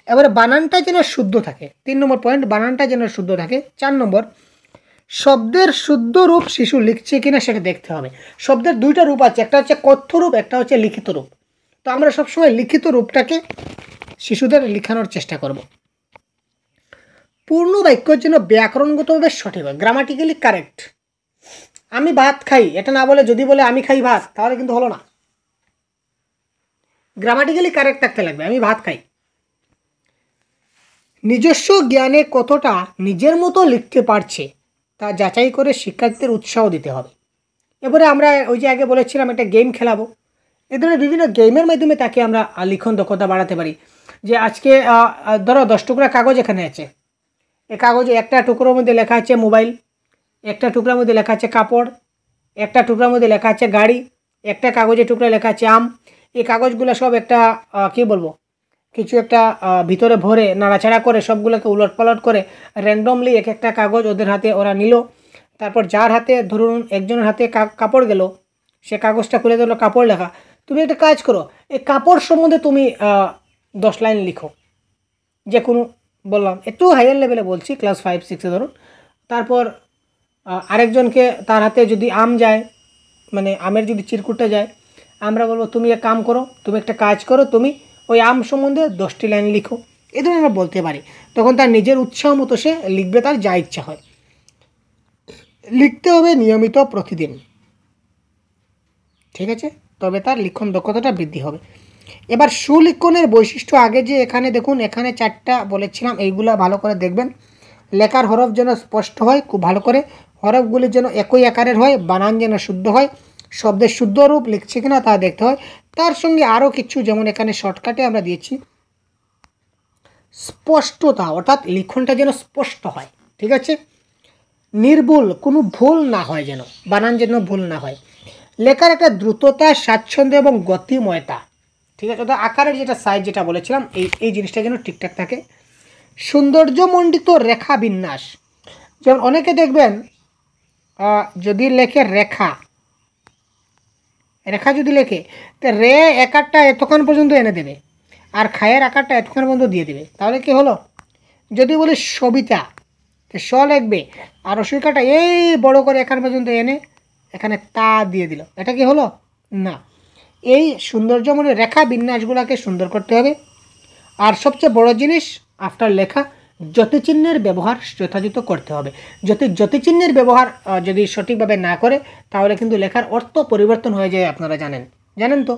এবারে বানানটা যেন শুদ্ধ থাকে, 3 নম্বর পয়েন্ট, বানানটা যেন শুদ্ধ থাকে। 4 নম্বর, শব্দের শুদ্ধ রূপ শিশু লিখছে কিনা সেটা দেখতে হবে। শব্দের 2টা রূপ আছে, একটা হচ্ছে কথ্য রূপ, একটা হচ্ছে লিখিত রূপ। তো আমরা সবসময় লিখিত রূপটাকে শিশুদের লেখানোর চেষ্টা করব। পূর্ণ বাক্য যেন ব্যাকরণগতভাবে সঠিক হয়, গ্রামাটিক্যালি কারেক্ট। আমি ভাত খাই এটা না বলে যদি বলে আমি খাই ভাত, তাহলে কিন্তু হলো না। গ্রামাটিক্যালি কারেক্ট থাকতে লাগবে, আমি ভাত খাই। নিজস্ব জ্ঞানে কতটা নিজের মতো লিখতে পারছে তা যাচাই করে শিক্ষার্থীদের উৎসাহ দিতে হবে। এবারে আমরা ওই যে আগে বলেছিলাম একটা গেম খেলাবো, এ ধরনের বিভিন্ন গেমের মাধ্যমে তাকে আমরা লিখন দক্ষতা বাড়াতে পারি। যে আজকে ধরো 10 টুকরা কাগজ এখানে আছে, এই কাগজে একটা টুকরোর মধ্যে লেখা আছে মোবাইল, একটা টুকরার মধ্যে লেখা আছে কাপড়, একটা টুকরার মধ্যে লেখা আছে গাড়ি, একটা কাগজের টুকরা লেখা আছে আম। এই কাগজগুলো সব একটা কী বলবো, কিছু একটা ভিতরে ভরে নাড়াচাড়া করে সবগুলোকে উলটপালট করে র্যান্ডমলি এক একটা কাগজ ওদের হাতে ওরা নিল। তারপর যার হাতে, ধরুন একজনের হাতে কাপড় গেল, সে কাগজটা খুলে দিল কাপড় লেখা। তুমি একটা কাজ করো, এই কাপড় সম্বন্ধে তুমি 10 লাইন লিখো, যে কোনো, বললাম একটু হাইয়ার লেভেলে বলছি, ক্লাস 5-6 ধরুন। তারপর আরেকজনকে তার হাতে যদি আম যায়, মানে আমের যদি চিরকুটটা যায়, আমরা বলবো তুমি এক কাম করো, তুমি একটা কাজ করো, তুমি ওই আম সম্বন্ধে 10টি লাইন লিখো। এই ধরনের আমরা বলতে পারি। তখন তার নিজের উৎসাহ মতো সে লিখবে, তার যা ইচ্ছা হয়। লিখতে হবে নিয়মিত প্রতিদিন, ঠিক আছে, তবে তার লিখন দক্ষতাটা বৃদ্ধি হবে। এবার সুলিখনের বৈশিষ্ট্য, আগে যে এখানে দেখুন এখানে 4টা বলেছিলাম, এইগুলা ভালো করে দেখবেন। লেখার হরফ যেন স্পষ্ট হয়, খুব ভালো করে, হরফগুলি যেন একই আকারের হয়, বানান যেন শুদ্ধ হয়, শব্দের শুদ্ধ রূপ লিখছে কিনা তা দেখতে হয়। তার সঙ্গে আরও কিছু, যেমন এখানে শর্টকাটে আমরা দিয়েছি স্পষ্টতা, অর্থাৎ লিখনটা যেন স্পষ্ট হয়, ঠিক আছে, নির্ভুল, কোনো ভুল না হয়, যেন বানান যেন ভুল না হয়। লেখার একটা দ্রুততা, স্বাচ্ছন্দ্য এবং গতিময়তা, ঠিক আছে, অর্থাৎ আকারের যেটা সাইজ যেটা বলেছিলাম, এই জিনিসটা যেন ঠিকঠাক থাকে। সৌন্দর্যমণ্ডিত রেখা বিন্যাস, যেমন অনেকে দেখবেন যদি লেখে রেখা, রেখা যদি লেখে তো রে আকারটা এতক্ষণ পর্যন্ত এনে দেবে আর খায়ের আকারটা এতক্ষণ পর্যন্ত দিয়ে দেবে, তাহলে কি হলো? যদি বলি সবিতা, তো স লিখবে আর রসিকাটা এই বড় করে এখান পর্যন্ত এনে এখানে তা দিয়ে দিল, এটা কি হলো? না। এই সৌন্দর্য মানে রেখা বিন্যাসগুলোকে সুন্দর করতে হবে। আর সবচেয়ে বড় জিনিস আফটার লেখা, জ্যোতিচিহ্নের ব্যবহার যথাযথ করতে হবে। জ্যোতিচিহ্নের ব্যবহার যদি সঠিকভাবে না করে তাহলে কিন্তু লেখার অর্থ পরিবর্তন হয়ে যায়, আপনারা জানেন তো।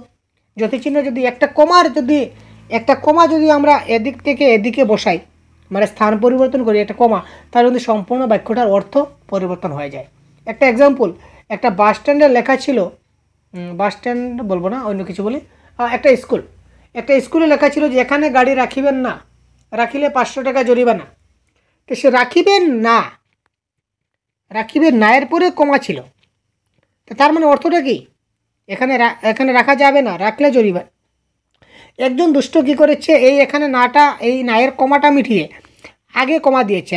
জ্যোতিচিহ্ন যদি একটা কমা যদি আমরা এদিক থেকে এদিকে বসাই, মানে স্থান পরিবর্তন করি একটা কমা, তাহলে কিন্তু সম্পূর্ণ বাক্যটার অর্থ পরিবর্তন হয়ে যায়। একটা এক্সাম্পল, একটা বাস স্ট্যান্ডের লেখা ছিল, বাস স্ট্যান্ড বলবো না, অন্য কিছু বলি, একটা স্কুলে লেখা ছিল যে এখানে গাড়ি রাখিবেন না, রাখিলে 500 টাকা জরিমানা। তো সে রাখিবেন না এর পরে কমা ছিল, তো তার মানে অর্থটা কি? এখানে রাখা যাবে না, রাখলে জরিমানা। একজন দুষ্ট কী করেছে, এখানে নায়ের কমাটা মিটিয়ে আগে কমা দিয়েছে,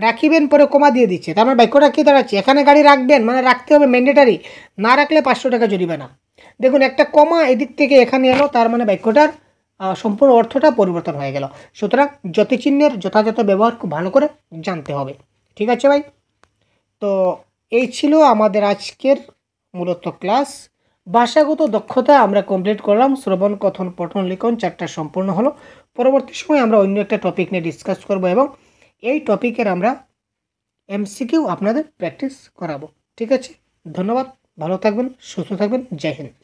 রাখিবেন পরে কমা দিয়ে দিচ্ছে। তার মানে বাক্যটা কী দাঁড়াচ্ছে? এখানে গাড়ি রাখবেন মানে রাখতে হবে ম্যান্ডেটারি, না রাখলে 500 টাকা জরিমানা। দেখুন একটা কমা এদিক থেকে এখানে এলো, তার মানে বাক্যটার সম্পূর্ণ অর্থটা পরিবর্তন হয়ে গেল। সুতরাং জ্যোতিচিহ্নের যথাযথ ব্যবহার খুব ভালো করে জানতে হবে, ঠিক আছে ভাই? তো এই ছিল আমাদের আজকের মূলত ক্লাস। ভাষাগত দক্ষতা আমরা কমপ্লিট করলাম। শ্রবণ, কথন, পঠন, লিখন 4টা সম্পূর্ণ হলো। পরবর্তী সময় আমরা অন্য একটা টপিক নিয়ে ডিসকাস করব এবং এই টপিকের আমরা এমসিকিউ আপনাদের প্র্যাকটিস করাবো। ঠিক আছে, ধন্যবাদ, ভালো থাকবেন, সুস্থ থাকবেন, জয় হিন্দ।